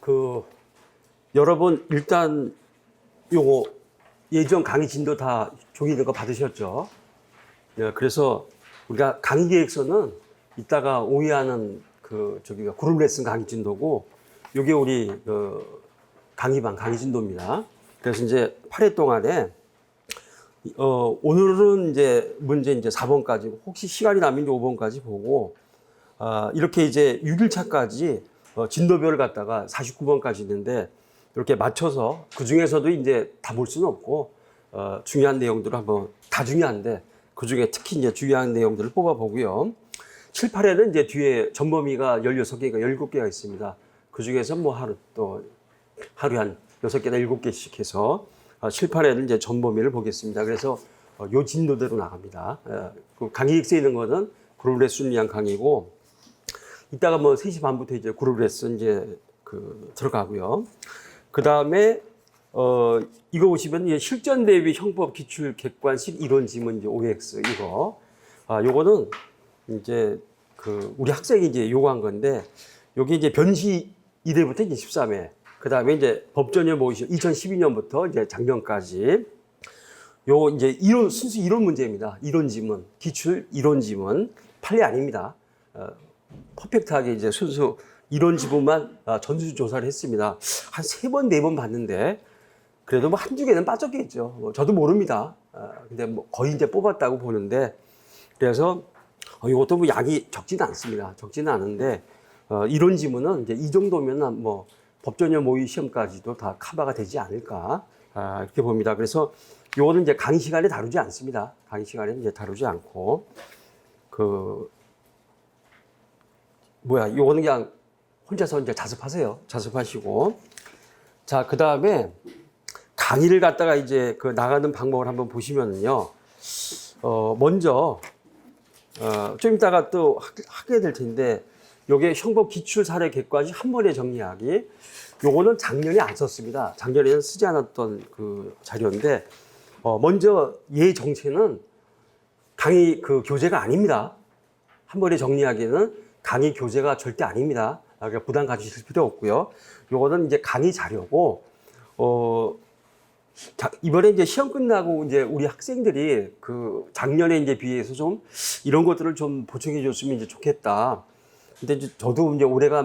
그 여러분 일단 요거 예전 강의 진도 다 종이된 거 받으셨죠? 네, 그래서 우리가 강의 계획서는 이따가 오해하는 그 저기가 그룹 레슨 강의 진도고 요게 우리 그 강의반 강의 진도입니다. 그래서 이제 8회 동안에 오늘은 이제 문제 이제 4번까지 혹시 시간이 나면 이제 5번까지 보고 이렇게 이제 6일차까지 진도별을 갖다가 49번까지 있는데 이렇게 맞춰서 그 중에서도 이제 다 볼 수는 없고 중요한 내용들을 한번 다 중요한데 그 중에 특히 이제 중요한 내용들을 뽑아 보고요. 7, 8회는 이제 뒤에 전범위가 16개가 17개가 있습니다. 그 중에서 뭐 하루에 한 6개나 7개씩 해서 7, 8회는 이제 전범위를 보겠습니다. 그래서 요 진도대로 나갑니다. 그 강의 엑스에 있는 거는 그룹 레슨 위한 강의고 이따가 뭐 3시 반부터 이제 그룹 레슨 이제 들어가고요. 그 다음에 이거 보시면 이제 실전 대비 형법 기출 객관식 이론 지문 이제 OX 이거 요거는 이제 우리 학생이 이제 요구한 건데 요게 이제 변시 2대부터 이제 13회 그 다음에 이제 법전형 모의시험 2012년부터 이제 작년까지 요 이제 이론 순수 이론 문제입니다. 이론 지문 기출 이론 지문 판례 아닙니다. 퍼펙트하게 이제 순수 이론 지문만 전수조사를 했습니다. 한 3번, 4번 봤는데 그래도 뭐 한두 개는 빠졌겠죠. 저도 모릅니다. 근데 뭐 거의 이제 뽑았다고 보는데 그래서 이것도 뭐 양이 적지는 않습니다. 적지는 않은데 이론 지문은 이제 이 정도면 뭐 법전형 모의 시험까지도 다 커버가 되지 않을까 이렇게 봅니다. 그래서 요거는 이제 강의 시간에 다루지 않습니다. 강의 시간에 이제 다루지 않고 요거는 그냥 혼자서 이제 자습하세요. 자습하시고 자 그 다음에 강의를 갖다가 이제 나가는 방법을 한번 보시면은요. 먼저 좀 이따가 또 하게 될 텐데 요게 형법 기출 사례 객관식 한 번에 정리하기 요거는 작년에 안 썼습니다. 작년에는 쓰지 않았던 그 자료인데 먼저 얘 정체는 강의 교재가 아닙니다. 한 번에 정리하기는 강의 교재가 절대 아닙니다. 그러니까 부담 가지실 필요 없고요. 요거는 이제 강의 자료고 이번에 이제 시험 끝나고 이제 우리 학생들이 작년에 이제 비해서 좀 이런 것들을 좀 보충해 줬으면 이제 좋겠다. 근데 이제 저도 이제 올해가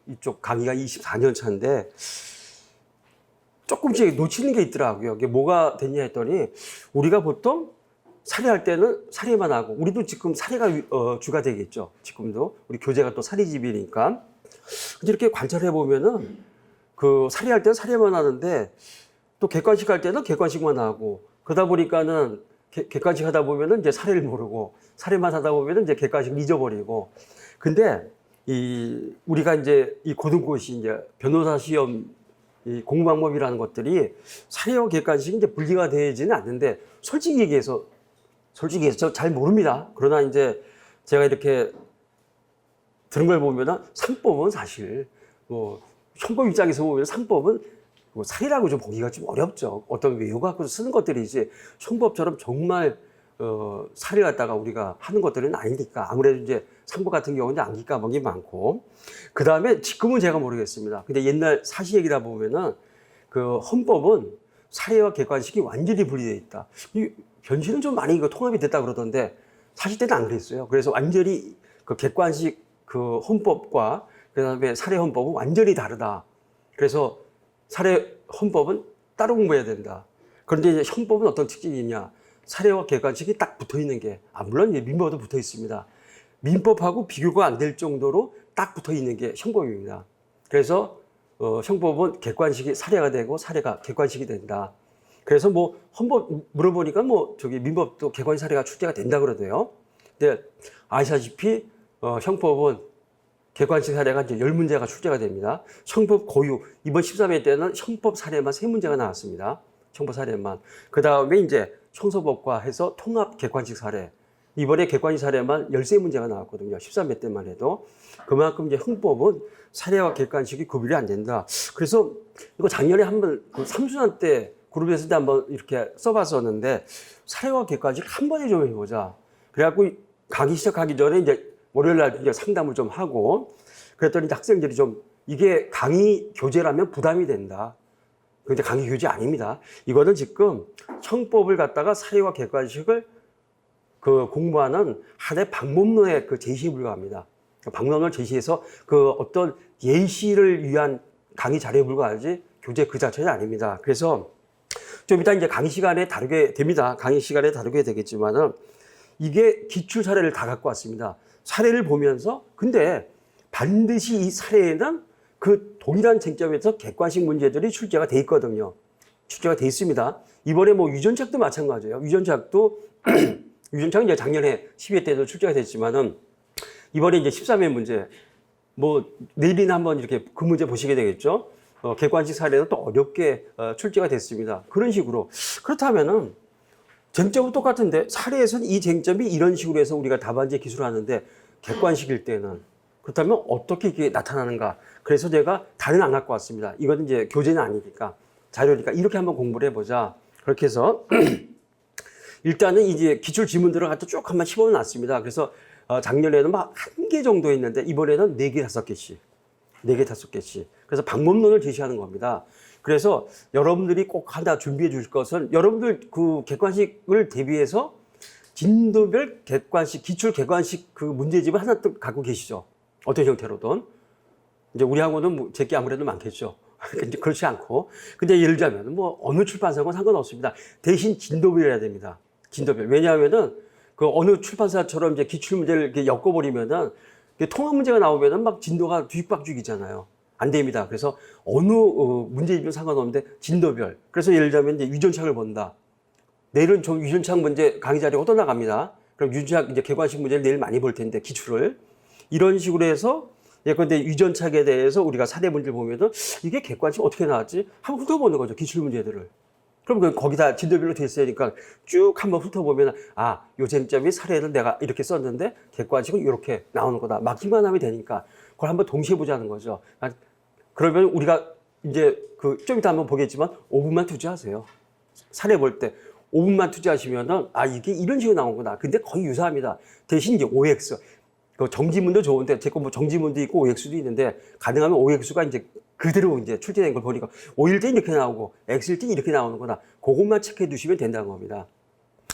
이쪽 강의가 24년 차인데 조금씩 놓치는 게 있더라고요. 이게 뭐가 됐냐 했더니 우리가 보통 사례할 때는 사례만 하고 우리도 지금 사례가 주가 되겠죠. 지금도 우리 교재가 또 사례집이니까. 근데 이렇게 관찰해 보면은 사례할 때는 사례만 하는데 또 객관식 할 때는 객관식만 하고 그러다 보니까는 객관식 하다 보면은 이제 사례를 모르고 사례만 하다 보면은 이제 객관식을 잊어버리고 근데 우리가 이제 이 고등고시 이제 변호사 시험 이 공부 방법이라는 것들이 사례와 객관식이 이제 분리가 되지는 않는데 솔직히 얘기해서 저 잘 모릅니다. 그러나 이제 제가 이렇게 들은 걸 보면은 상법은 사실 형법 입장에서 보면 상법은 사례라고 좀 보기가 좀 어렵죠. 어떤 외우 갖고 쓰는 것들이지 형법처럼 정말 사례를 갖다가 우리가 하는 것들은 아니니까 아무래도 이제 상법 같은 경우는 암기 과목이 많고 그 다음에 지금은 제가 모르겠습니다. 근데 옛날 사시 얘기다 보면은 헌법은 사례와 객관식이 완전히 분리되어 있다. 이 변시는 좀 많이 통합이 됐다 그러던데 사실 때는 안 그랬어요. 그래서 완전히 객관식 헌법과 그다음에 사례 헌법은 완전히 다르다. 그래서 사례 헌법은 따로 공부해야 된다. 그런데 이제 형법은 어떤 특징이 있냐? 사례와 객관식이 딱 붙어 있는 게 물론 민법도 붙어 있습니다. 민법하고 비교가 안 될 정도로 딱 붙어 있는 게 형법입니다. 그래서 형법은 객관식이 사례가 되고 사례가 객관식이 된다. 그래서 뭐 헌법 물어보니까 민법도 객관식 사례가 출제가 된다 그러대요. 근데 아시다시피 형법은 객관식 사례가 이제 10문제가 출제가 됩니다. 형법 고유 이번 13회 때는 형법 사례만 3문제가 나왔습니다. 형법 사례만. 그 다음에 이제 형소법과 해서 통합 객관식 사례. 이번에 객관식 사례만 13문제가 나왔거든요. 13회 때만 해도. 그만큼 이제 형법은 사례와 객관식이 구별이 안 된다. 그래서 이거 작년에 한번 3순환 때 그룹에서 한번 이렇게 써봤었는데 사례와 객관식 한 번에 좀 해보자. 그래갖고 강의 시작하기 전에 이제 월요일 날 이제 상담을 좀 하고 그랬더니 학생들이 좀 이게 강의 교재라면 부담이 된다. 근데 강의 교재 아닙니다. 이거는 지금 청법을 갖다가 사례와 객관식을 그 공부하는 하나의 방법론의 그 제시에 불과합니다. 방법론을 제시해서 그 어떤 예시를 위한 강의 자료에 불과하지 교재 그 자체는 아닙니다. 그래서 좀 이따 이제 강의 시간에 다루게 됩니다. 강의 시간에 다루게 되겠지만은 이게 기출 사례를 다 갖고 왔습니다. 사례를 보면서 근데 반드시 이 사례에는 그 동일한 쟁점에서 객관식 문제들이 출제가 돼 있거든요. 출제가 돼 있습니다. 이번에 뭐 유전책도 마찬가지예요. 유전책도 유전책은 이제 작년에 12회 때도 출제가 됐지만은 이번에 이제 13회 문제 뭐 내일이나 한번 이렇게 그 문제 보시게 되겠죠. 객관식 사례도 또 어렵게 출제가 됐습니다. 그런 식으로 그렇다면은 쟁점은 똑같은데 사례에서는 이 쟁점이 이런 식으로 해서 우리가 답안지에 기술을 하는데 객관식일 때는 그렇다면 어떻게 이게 나타나는가? 그래서 제가 다른 안 갖고 왔습니다. 이거는 이제 교재는 아니니까 자료니까 이렇게 한번 공부를 해보자. 그렇게 해서 일단은 이제 기출 지문들을 갖다 쭉 한번 씹어놨습니다. 그래서 작년에는 막 1개 정도 했는데 이번에는 4개, 5개씩. 4개, 5개씩. 그래서 방법론을 제시하는 겁니다. 그래서 여러분들이 꼭 하나 준비해 주실 것은 여러분들 그 객관식을 대비해서 진도별 객관식, 기출 객관식 그 문제집을 하나 또 갖고 계시죠. 어떤 형태로든. 이제 우리 학원은 제게 아무래도 많겠죠. 근데 그렇지 않고. 근데 예를 들자면 뭐 어느 출판사건 상관없습니다. 대신 진도별이어야 됩니다. 진도별. 왜냐하면은 그 어느 출판사처럼 이제 기출 문제를 이렇게 엮어버리면은 통합 문제가 나오면은 막 진도가 뒤죽박죽이잖아요. 안 됩니다. 그래서 어느 문제집은 상관없는데 진도별. 그래서 예를 들자면 이제 유전책을 본다. 내일은 좀 유전책 문제 강의 자료가 또 나갑니다. 그럼 유전책 이제 객관식 문제를 내일 많이 볼 텐데 기출을 이런 식으로 해서 예컨대 유전책에 대해서 우리가 사례 문제를 보면은 이게 객관식 어떻게 나왔지? 한번 훑어보는 거죠. 기출 문제들을. 그럼 거기다 진도별로 돼 있으니까 쭉 한번 훑어보면 요 쟁점이 사례를 내가 이렇게 썼는데 객관식은 이렇게 나오는 거다. 막히만 하면 되니까 그걸 한번 동시에 보자는 거죠. 그러면 우리가 이제 좀 이따 한번 보겠지만 5분만 투자하세요. 사례 볼 때 5분만 투자하시면은 이게 이런 식으로 나오구나. 근데 거의 유사합니다. 대신 이제 OX. 그 정지문도 좋은데 제 거 뭐 정지문도 있고 OX도 있는데 가능하면 OX가 이제 그대로 이제 출제된 걸 보니까 O일 때 이렇게 나오고 X일 때 이렇게 나오는구나. 그것만 체크해 두시면 된다는 겁니다.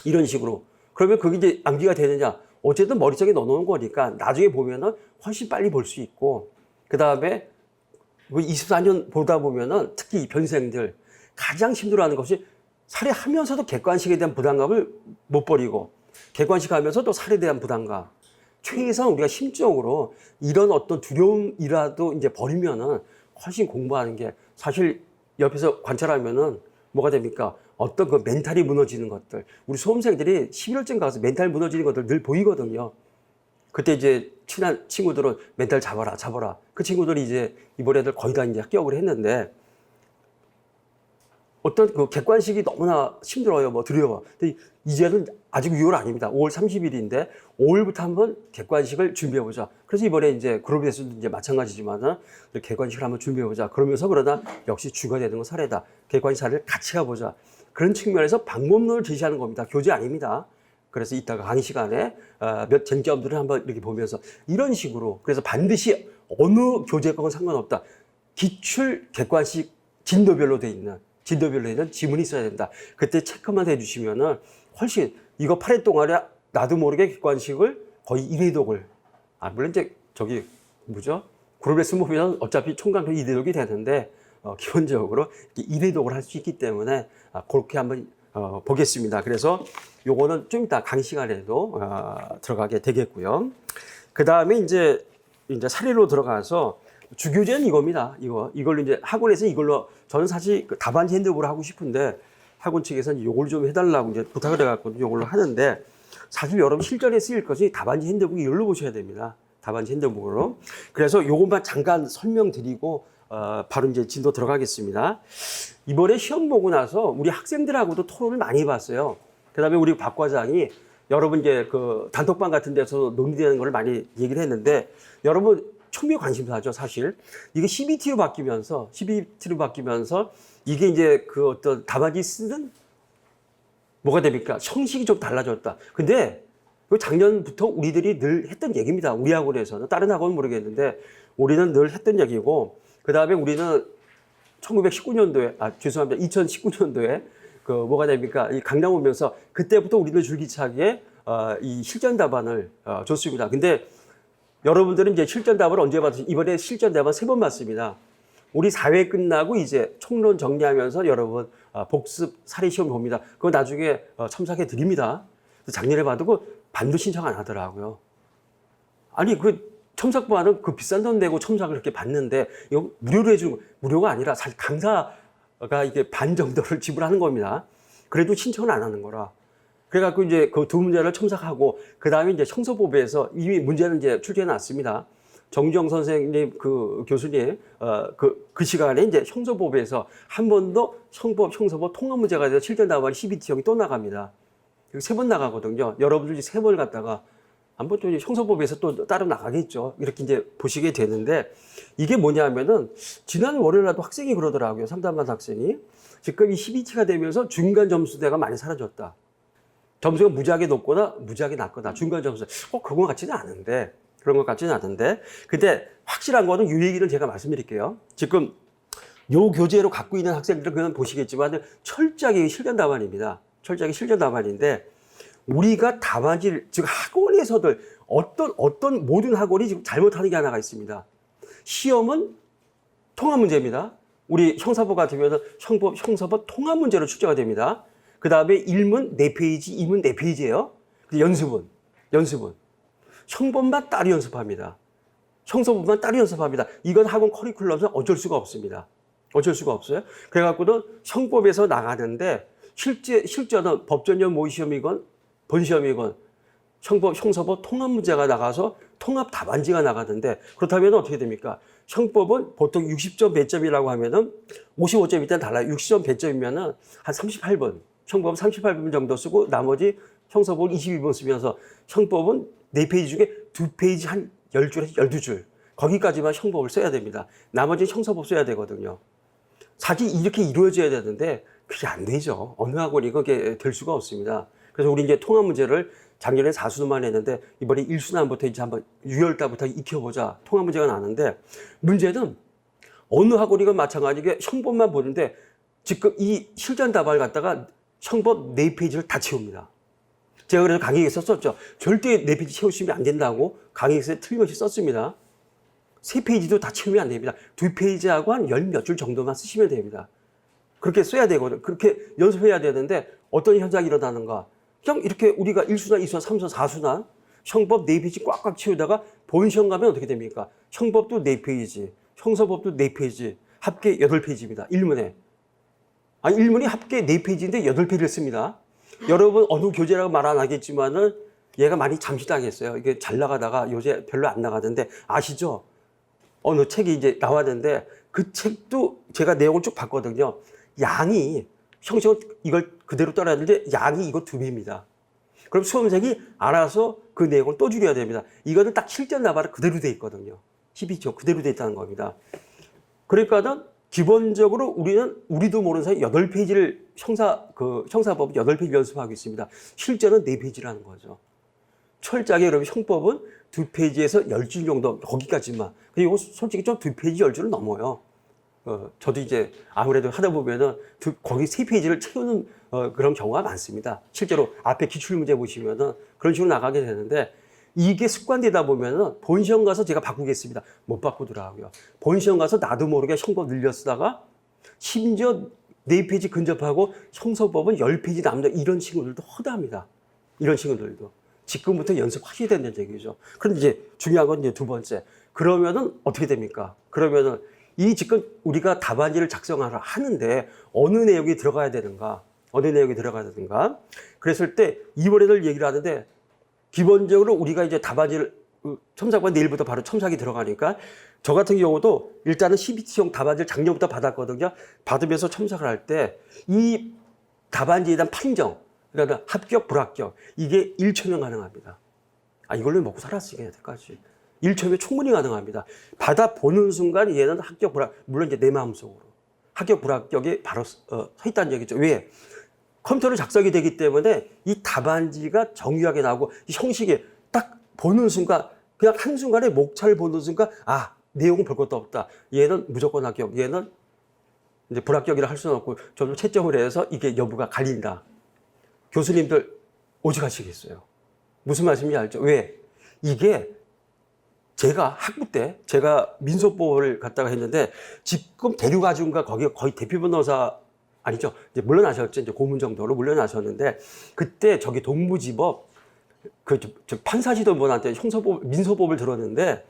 이런 식으로. 그러면 그게 이제 암기가 되느냐? 어쨌든 머릿속에 넣어놓은 거니까 나중에 보면은 훨씬 빨리 볼 수 있고 그 다음에 24년 보다 보면은 특히 이 변생들 가장 힘들어하는 것이 사례하면서도 객관식에 대한 부담감을 못 버리고 객관식 하면서 또 사례에 대한 부담감. 최소한 우리가 심적으로 이런 어떤 두려움이라도 이제 버리면은 훨씬 공부하는 게 사실 옆에서 관찰하면은 뭐가 됩니까? 어떤 그 멘탈이 무너지는 것들. 우리 수험생들이 11월쯤 가서 멘탈 무너지는 것들 늘 보이거든요. 그때 이제 친한 친구들은 멘탈 잡아라, 잡아라. 그 친구들이 이제 이번 애들 거의 다 이제 합격을 했는데 어떤 그 객관식이 너무나 힘들어요. 뭐 두려워. 근데 이제는 아직 6월 아닙니다. 5월 30일인데 5월부터 한번 객관식을 준비해보자. 그래서 이번에 이제 그룹에서도 이제 마찬가지지만은 객관식을 한번 준비해보자. 그러면서 그러나 역시 주가 되는 건 사례다. 객관식 사례를 같이 가보자. 그런 측면에서 방법론을 제시하는 겁니다. 교재 아닙니다. 그래서 이따가 강의 시간에 몇 쟁점들을 한번 이렇게 보면서 이런 식으로 그래서 반드시 어느 교재과는 상관없다. 기출 객관식 진도별로 돼 있는 지문이 있어야 된다. 그때 체크만 해주시면은 훨씬 이거 8회 동안에 나도 모르게 객관식을 거의 1회독을 물론 이제 그룹에서 보면 어차피 총강도 2회독이 되는데 기본적으로 1회독을 할 수 있기 때문에 그렇게 한번 보겠습니다. 그래서 요거는 좀 이따 강의 시간에도 들어가게 되겠고요. 그 다음에 이제 사례로 들어가서 주교재는 이겁니다. 이걸로 이제 학원에서 이걸로 저는 사실 그 답안지 핸드북을 하고 싶은데 학원 측에서는 이걸 좀 해달라고 이제 부탁을 해갖고 이걸로 하는데 사실 여러분 실전에 쓰일 것이 답안지 핸드북 이걸로 보셔야 됩니다. 답안지 핸드북으로. 그래서 요것만 잠깐 설명드리고 바로 이제 진도 들어가겠습니다. 이번에 시험 보고 나서 우리 학생들하고도 토론을 많이 해봤어요. 그 다음에 우리 박 과장이 여러분 이제 그 단톡방 같은 데서 논의되는 걸 많이 얘기를 했는데 여러분 초미의 관심사죠, 사실. 이게 CBT로 바뀌면서 이게 이제 그 어떤 답안지 쓰는 뭐가 됩니까? 형식이 좀 달라졌다. 근데 그 작년부터 우리들이 늘 했던 얘기입니다. 우리 학원에서는. 다른 학원은 모르겠는데 우리는 늘 했던 얘기고, 그 다음에 우리는 1919년도에, 죄송합니다. 2019년도에 그 뭐가 됩니까? 이 강남 오면서 그때부터 우리는 줄기차게 이 실전 답안을 줬습니다. 근데 여러분들은 이제 실전 답안을 언제 받으세요? 이번에 실전 답안 3번 받습니다. 우리 4회 끝나고 이제 총론 정리하면서 여러분 복습 사례 시험 봅니다. 그거 나중에 첨삭해 드립니다. 작년에 받고 반도 신청 안 하더라고요. 아니 그 첨삭반은 그 비싼 돈 내고 첨삭을 이렇게 받는데 이거 무료로 해주는 거, 무료가 아니라 사실 강사가 이게 반 정도를 지불하는 겁니다. 그래도 신청을 안 하는 거라. 그래갖고 이제 그 2문제를 첨삭하고 그 다음에 이제 형소법에서 이미 문제는 이제 출제해 놨습니다. 정주영 선생님 그 교수님 그 시간에 이제 형소법에서 한 번 더 형소법 통합 문제가 돼서 실전 답안 12T형이 또 나갑니다. 3번 나가거든요. 여러분들이 3번을 갖다가 한번 또 형소법에서 또 따로 나가겠죠. 이렇게 이제 보시게 되는데 이게 뭐냐면은 지난 월요일날도 학생이 그러더라고요. 3단반 학생이. 지금 이 12T가 되면서 중간 점수대가 많이 사라졌다. 점수가 무지하게 높거나 무지하게 낮거나 중간 점수. 그런 것 같지는 않은데. 그런 것 같지는 않은데. 근데 확실한 거는 이 얘기를 제가 말씀드릴게요. 지금 요 교재로 갖고 있는 학생들은 그냥 보시겠지만 철저하게 실전 답안입니다. 철저하게 실전 답안인데 우리가 답안지를, 즉 학원에서들 어떤 모든 학원이 지금 잘못하는 게 하나가 있습니다. 시험은 통합 문제입니다. 우리 형사법 같으면 형사법 통합 문제로 출제가 됩니다. 그 다음에 1문 4페이지, 2문 4페이지예요. 연습은 형법만 따로 연습합니다. 형사법만 따로 연습합니다. 이건 학원 커리큘럼에서 어쩔 수가 없습니다. 어쩔 수가 없어요. 그래갖고는 형법에서 나가는데 실제는 법전형 모의시험이건 본시험이건 형사법 통합 문제가 나가서 통합 답안지가 나가는데 그렇다면 어떻게 됩니까? 형법은 보통 60점 배점이라고 하면은 55점 일단 달라요. 60점 배점이면은 한 38번, 형법은 38번 정도 쓰고 나머지 형사법은 22번 쓰면서 형법은 4페이지 중에 2페이지 한 10줄에서 12줄. 거기까지만 형법을 써야 됩니다. 나머지는 형사법 써야 되거든요. 사실 이렇게 이루어져야 되는데 그게 안 되죠. 어느 학원이 그게 될 수가 없습니다. 그래서 우리 이제 통합 문제를 작년에 4수만 했는데 이번에 1수난부터 이제 한번 6월달부터 익혀보자. 통합 문제가 나는데 문제는 어느 학원이건 마찬가지게 형법만 보는데 지금 이 실전 답안을 갖다가 형법 4페이지를 다 채웁니다. 제가 그래서 강의에 썼었죠. 절대 4페이지 채우시면 안 된다고 강의에서 틀림없이 썼습니다. 3페이지도 다 채우면 안 됩니다. 2페이지하고 한 10몇 줄 정도만 쓰시면 됩니다. 그렇게 써야 되거든요. 그렇게 연습해야 되는데 어떤 현상이 일어나는가. 그냥 이렇게 우리가 1수난, 2수난, 3수난, 4수난 형법 4페이지 꽉꽉 채우다가 본시험 가면 어떻게 됩니까? 형법도 4페이지, 형사법도 4페이지, 합계 8페이지입니다. 1문에. 아니 1문이 합계 4페이지인데 8페이지를 씁니다. 여러분 어느 교재라고 말 안 하겠지만은 얘가 많이 잠시당했어요. 이게 잘 나가다가 요새 별로 안 나가던데 아시죠? 어느 책이 이제 나왔는데 그 책도 제가 내용을 쭉 봤거든요. 양이 형식은 이걸 그대로 따라야 되는데 양이 이거 2배입니다. 그럼 수험생이 알아서 그 내용을 또 줄여야 됩니다. 이거는 딱 실전 나발이 그대로 돼 있거든요. 12조 그대로 돼 있다는 겁니다. 그러니까는 기본적으로 우리도 모르는 사이 8페이지를 형사법 8페이지 연습하고 있습니다. 실전은 4페이지라는 거죠. 철저하게 여러분 형법은 2페이지에서 10줄 정도 거기까지만. 그리고 솔직히 좀 2페이지 10줄은 넘어요. 저도 이제 아무래도 하다 보면은 거기 3페이지를 채우는 그런 경우가 많습니다. 실제로 앞에 기출문제 보시면은 그런 식으로 나가게 되는데 이게 습관되다 보면은 본시험 가서 제가 바꾸겠습니다. 못 바꾸더라고요. 본시험 가서 나도 모르게 형법 늘려 쓰다가 심지어 4페이지 근접하고 형사법은 10페이지 남다 이런 친구들도 허다합니다. 이런 친구들도. 지금부터 연습하셔야 된다는 얘기죠. 그런데 이제 중요한 건 이제 2번째. 그러면은 어떻게 됩니까? 그러면은 이 지금 우리가 답안지를 작성하려 하는데 어느 내용이 들어가야 되는가? 어느 내용이 들어가야 되는가? 그랬을 때 이번에도 얘기를 하는데 기본적으로 우리가 이제 답안지를 첨삭반 내일부터 바로 첨삭이 들어가니까 저 같은 경우도 일단은 CBT형 답안지를 작년부터 받았거든요. 받으면서 첨삭을 할 때 이 답안지에 대한 판정, 그러니까 합격, 불합격 이게 1초면 가능합니다. 이걸로 먹고 살았으니까 여태까지. 1초면 충분히 가능합니다. 받아보는 순간 얘는 합격, 불합격, 물론 이제 내 마음속으로. 합격, 불합격이 바로 서 있다는 얘기죠. 왜? 컴퓨터로 작성이 되기 때문에 이 답안지가 정교하게 나오고 이 형식이 딱 보는 순간 그냥 한순간에 목차를 보는 순간 내용은 볼 것도 없다. 얘는 무조건 합격, 얘는 이제 불합격이라 할 수는 없고 저도 채점을 해서 이게 여부가 갈린다. 교수님들 오직하시겠어요. 무슨 말씀인지 알죠? 왜? 이게 제가 학부 때 제가 민소법을 갖다가 했는데 지금 대류가중과 거기 거의 대표 변호사 아니죠. 이제 물러나셨죠. 이제 고문 정도로 물러나셨는데 그때 저기 동부지법 저 판사시던 분한테 형사법 민소법을 들었는데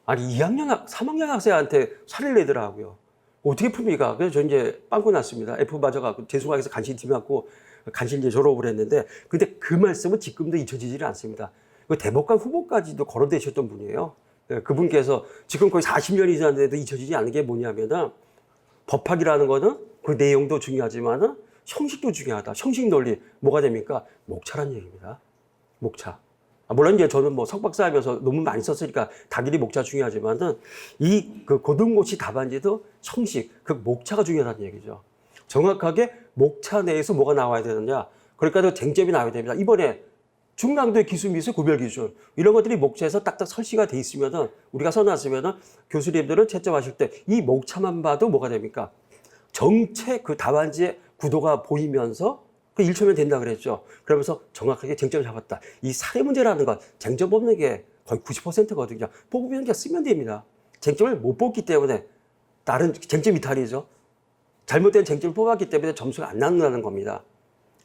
아니 2학년 3학년 학생한테 살을 내더라고요. 어떻게 풉니까? 그래서 저 이제 빵꾸 났습니다. F 맞아갖고 재수강에서 간신히 맞고 간신히 이제 졸업을 했는데 근데 그 말씀은 지금도 잊혀지질 않습니다. 그 대법관 후보까지도 거론되셨던 분이에요. 그분께서 지금 거의 40년이 지났는데도 잊혀지지 않는 게 뭐냐면은 법학이라는 거는 그 내용도 중요하지만은 형식도 중요하다. 형식 논리 뭐가 됩니까? 목차란 얘기입니다. 목차. 물론 이제 저는 뭐 석박사 하면서 논문 많이 썼으니까 당연히 목차 중요하지만은 이 그 고등고시 답안지도 형식, 그 목차가 중요하다는 얘기죠. 정확하게 목차 내에서 뭐가 나와야 되느냐. 그러니까 쟁점이 나와야 됩니다. 이번에 중강도의 기술 미술 구별 기준 이런 것들이 목차에서 딱딱 설치가 돼 있으면은 우리가 써놨으면은 교수님들은 채점하실 때 이 목차만 봐도 뭐가 됩니까? 정체 그 답안지의 구도가 보이면서 그 1초면 된다 그랬죠. 그러면서 정확하게 쟁점을 잡았다. 이 사례 문제라는 건 쟁점 뽑는 게 거의 90%거든요. 뽑으면 그냥 쓰면 됩니다. 쟁점을 못 뽑기 때문에 다른 쟁점 이탈이죠. 잘못된 쟁점을 뽑았기 때문에 점수가 안 나온다는 겁니다.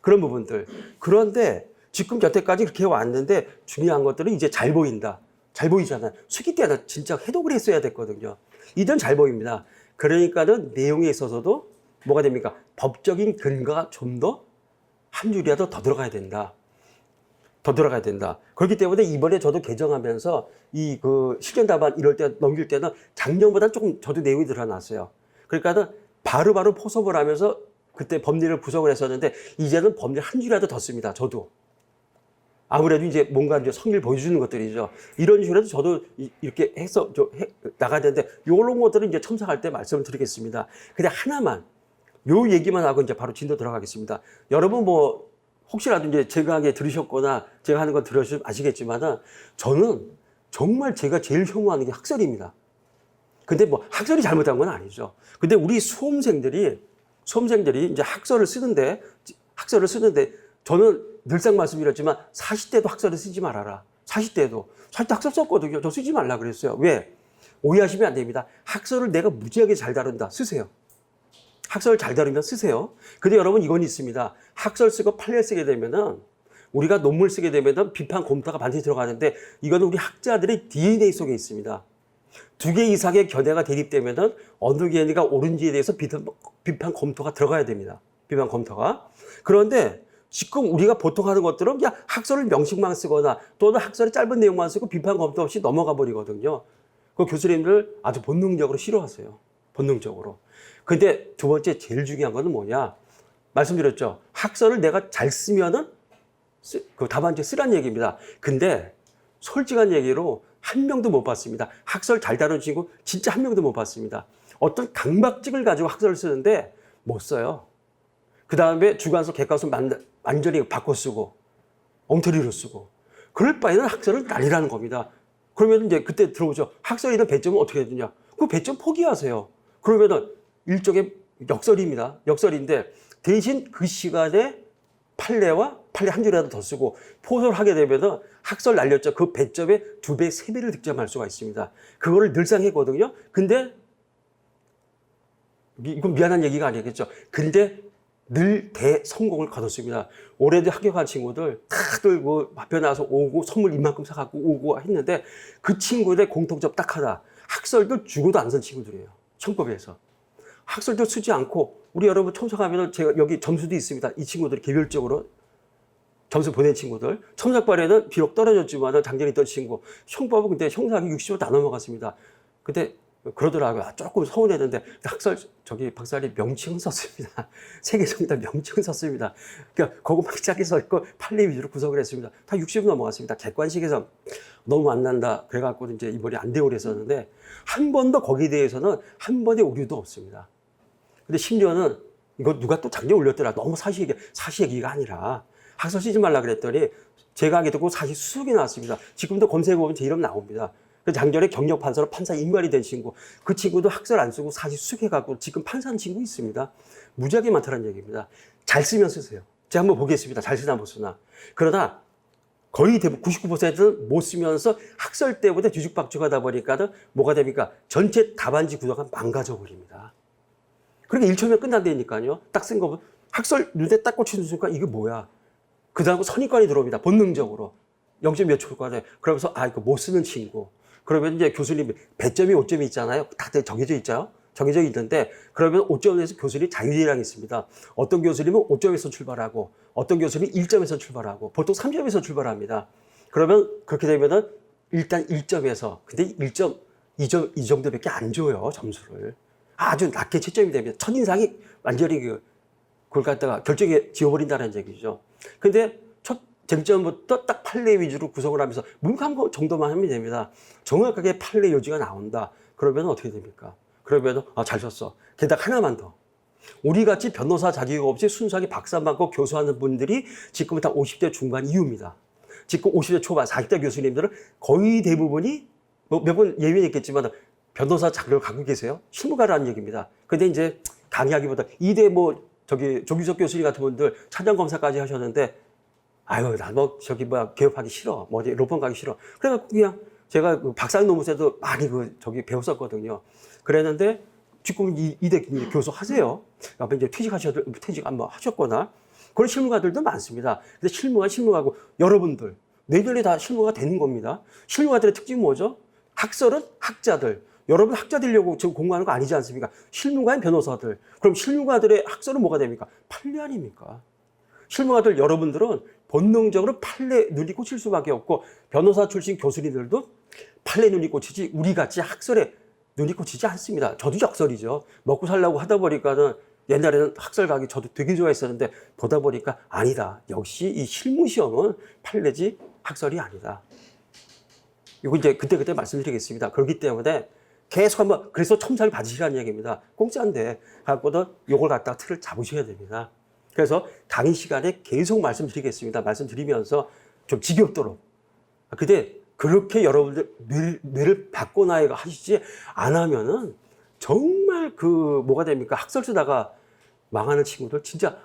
그런 부분들. 그런데 지금 여태까지 그렇게 왔는데 중요한 것들은 이제 잘 보인다. 잘 보이잖아요. 수기 때는 진짜 해독을 했어야 됐거든요. 이건 잘 보입니다. 그러니까는 내용에 있어서도 뭐가 됩니까? 법적인 근거가 좀 더 한 줄이라도 더 들어가야 된다. 더 들어가야 된다. 그렇기 때문에 이번에 저도 개정하면서 이 그 실전 답안 이럴 때 넘길 때는 작년보다 조금 저도 내용이 늘어났어요. 그러니까는 바로바로 포섭을 하면서 그때 법리를 구성을 했었는데 이제는 법리 한 줄이라도 더 씁니다. 저도. 아무래도 이제 뭔가 이제 성의를 보여주는 것들이죠. 이런 식으로 해서 저도 이렇게 해서 나가야 되는데 이런 것들은 이제 첨삭할 때 말씀을 드리겠습니다. 근데 하나만 요 얘기만 하고 이제 바로 진도 들어가겠습니다. 여러분 뭐 혹시라도 이제 제가 하게 들으셨거나 제가 하는 거 들으시면 아시겠지만은 저는 정말 제가 제일 혐오하는 게 학설입니다. 근데 뭐 학설이 잘못한 건 아니죠. 근데 우리 수험생들이 이제 학설을 쓰는데 저는 늘상 말씀드렸지만 40대도 학설을 쓰지 말아라. 40대도 학설 썼거든요. 저 쓰지 말라 그랬어요. 왜? 오해하시면 안 됩니다. 학설을 내가 무지하게 잘 다룬다. 쓰세요. 학설 잘 다루면 쓰세요. 근데 여러분 이건 있습니다. 학설 쓰고 판례 쓰게 되면은 우리가 논문 쓰게 되면은 비판 검토가 반드시 들어가는데 이거는 우리 학자들의 DNA 속에 있습니다. 2개 이상의 견해가 대립되면은 어느 견해가 옳은지에 대해서 비판 검토가 들어가야 됩니다. 비판 검토가. 그런데 지금 우리가 보통 하는 것들은 그냥 학설을 명식만 쓰거나 또는 학설의 짧은 내용만 쓰고 비판 검토 없이 넘어가 버리거든요. 그 교수님들 아주 본능적으로 싫어하세요. 본능적으로. 근데 두 번째 제일 중요한 거는 뭐냐? 말씀드렸죠. 학설을 내가 잘 쓰면은 그 답안지에 쓰란 얘기입니다. 근데 솔직한 얘기로 한 명도 못 봤습니다. 학설 잘 다룬 친구 진짜 한 명도 못 봤습니다. 어떤 강박증을 가지고 학설을 쓰는데 못 써요. 그 다음에 주관수, 객관수 완전히 바꿔 쓰고 엉터리로 쓰고 그럴 바에는 학설을 날리라는 겁니다. 그러면 이제 그때 들어오죠. 학설이든 배점은 어떻게 해야 되냐? 그 배점 포기하세요. 그러면은 일종의 역설입니다. 역설인데 대신 그 시간에 판례 한 줄이라도 더 쓰고 포설을 하게 되면은 학설 날렸죠. 그 배점의 2배, 3배를 득점할 수가 있습니다. 그거를 늘상 했거든요. 근데 이건 미안한 얘기가 아니겠죠. 근데 늘 대성공을 거뒀습니다. 올해도 합격한 친구들 다들 뭐 마표 나와서 오고 선물 이만큼 사갖고 오고 했는데 그 친구들의 공통점 딱 하나. 학설도 죽어도 안 쓴 친구들이에요. 청법에서. 학설도 쓰지 않고 우리 여러분 첨삭하면 제가 여기 점수도 있습니다. 이 친구들이 개별적으로 점수 보낸 친구들. 첨삭반에는 비록 떨어졌지만 작년에 있던 친구. 형법은 근데 형사학위 60도 다 넘어갔습니다. 근데 그러더라고요. 조금 서운했는데 학설 저기 박사님 명칭 썼습니다. 3개 정도 명칭 썼습니다. 그러니까 그거만 짧게 써있고 판례 위주로 구성을 했습니다. 다 60 넘어갔습니다. 객관식에서 너무 안 난다. 그래갖고 이제 이번에 안 되고 그랬었는데 한 번도 거기에 대해서는 한 번의 오류도 없습니다. 근데 심지어는 이거 누가 또 작년에 올렸더라. 너무 사실 얘기가 아니라 학설 쓰지 말라 그랬더니 제가 하게 듣고 사실 수석이 나왔습니다. 지금도 검색해보면 제 이름 나옵니다. 그 작년에 경력 판사로 판사 인관이 된 친구. 그 친구도 학설 안 쓰고 사실 수색해갖고 지금 판사하는 친구 있습니다. 무지하게 많다는 얘기입니다. 잘 쓰면 쓰세요. 제가 한번 보겠습니다. 잘 쓰나 못 쓰나. 그러나 거의 대부분 99%는 못 쓰면서 학설 때보다 뒤죽박죽 하다 보니까 뭐가 됩니까? 전체 답안지 구도가 망가져 버립니다. 그러니까 1초면 끝난다니까요. 딱 쓴 거 학설 눈에 딱 꽂히는 순간 이게 뭐야? 그 다음 선입관이 들어옵니다. 본능적으로. 0점 몇 초까지. 그러면서 이거 못 쓰는 친구. 그러면 이제 교수님이 배점이 5점이 있잖아요. 다들 정해져 있죠. 정해져 있는데 그러면 5점에서 교수님이 자유지랑 있습니다. 어떤 교수님은 5점에서 출발하고 어떤 교수님은 1점에서 출발하고 보통 3점에서 출발합니다. 그러면 그렇게 되면은 일단 1점에서 근데 1점, 2점 이 정도밖에 안 줘요. 점수를. 아주 낮게 채점이 됩니다. 첫인상이 완전히 그걸 갖다가 결정에 지워버린다는 얘기죠. 근데 첫 쟁점부터 딱 판례 위주로 구성을 하면서 문항 정도만 하면 됩니다. 정확하게 판례 요지가 나온다. 그러면 어떻게 됩니까? 그러면 잘 썼어. 게다가 하나만 더. 우리같이 변호사 자격 없이 순수하게 박사 받고 교수하는 분들이 지금 다 50대 중반 이후입니다. 지금 50대 초반 40대 교수님들은 거의 대부분이 몇 번 예외는 있겠지만 변호사 자격을 갖고 계세요. 실무가라는 얘기입니다. 근데 이제 강의하기보다 이대 조규석 교수님 같은 분들 차장검사까지 하셨는데 나 개업하기 싫어. 로펌 가기 싫어. 그래갖고 그냥 제가 박사 논문에도 많이 배웠었거든요. 그랬는데 지금 이대 교수 하세요. 앞에 이제 퇴직 한번 하셨거나 그런 실무가들도 많습니다. 근데 실무가고 여러분들 내년에 다 실무가 되는 겁니다. 실무가들의 특징이 뭐죠? 학설은 학자들. 여러분 학자 되려고 지금 공부하는 거 아니지 않습니까? 실무가인 변호사들. 그럼 실무가들의 학설은 뭐가 됩니까? 판례 아닙니까? 실무가들 여러분들은 본능적으로 판례 눈이 꽂힐 수밖에 없고 변호사 출신 교수님들도 판례 눈이 꽂히지 우리같이 학설에 눈이 꽂히지 않습니다. 저도 역설이죠. 먹고 살려고 하다 보니까는 옛날에는 학설 가기 저도 되게 좋아했었는데 보다 보니까 아니다. 역시 이 실무시험은 판례지 학설이 아니다. 이거 이제 그때 말씀드리겠습니다. 그렇기 때문에 계속 한번 그래서 첨삭을 받으시라는 얘기입니다. 공짜인데 갖고도 요걸 갖다가 틀을 잡으셔야 됩니다. 그래서 강의 시간에 계속 말씀드리겠습니다. 말씀드리면서 좀 지겹도록. 근데 그렇게 여러분들 뇌를 바꿔놔야 하시지 안 하면은 정말 뭐가 됩니까? 학설 쓰다가 망하는 친구들 진짜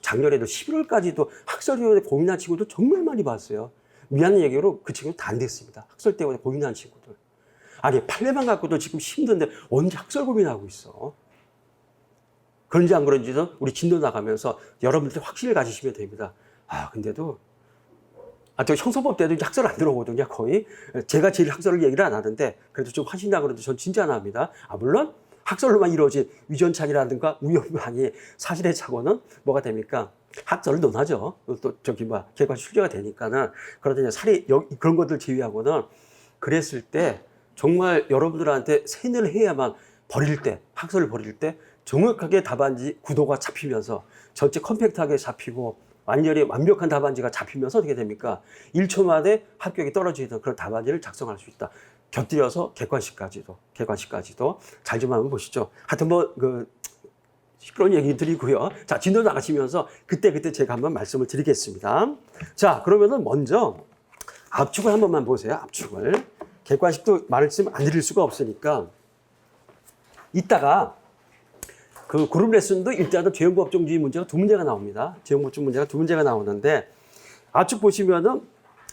작년에도 11월까지도 학설에 고민한 친구들 정말 많이 봤어요. 미안한 얘기로 그 친구는 다 안 됐습니다. 학설 때문에 고민한 친구들. 판례만 갖고도 지금 힘든데 언제 학설 고민하고 있어. 그런지 안 그런지는 우리 진도 나가면서 여러분들 확신을 가지시면 됩니다. 근데도 저 형사법 때도 학설 안 들어오거든요, 거의. 제가 제일 학설을 얘기를 안 하는데, 그래도 좀 하신다 그러는데 전 진짜 안 합니다. 물론 학설로만 이루어진 위전착이라든가 위험방이 사실의 착오는 뭐가 됩니까? 학설을 논하죠. 또 객관 출제가 되니까는. 그러다 이제 그런 것들 제외하고는 그랬을 때 정말 여러분들한테 세뇌를 해야만 학설을 버릴 때 정확하게 답안지 구도가 잡히면서 전체 컴팩트하게 잡히고 완전히 완벽한 답안지가 잡히면서 어떻게 됩니까? 1초 만에 합격이 떨어지는 그런 답안지를 작성할 수 있다. 곁들여서 객관식까지도 잘 좀 한번 보시죠. 하여튼 시끄러운 얘기 드리고요. 자, 진도 나가시면서 그때 제가 한번 말씀을 드리겠습니다. 자, 그러면은 먼저 압축을 한 번만 보세요. 압축을. 객관식도 말씀 안 드릴 수가 없으니까 이따가 그룹 레슨도 일단은 죄형법정주의 문제가 2문제가 나옵니다. 죄형법정 문제가 2문제가 나오는데 압축 보시면은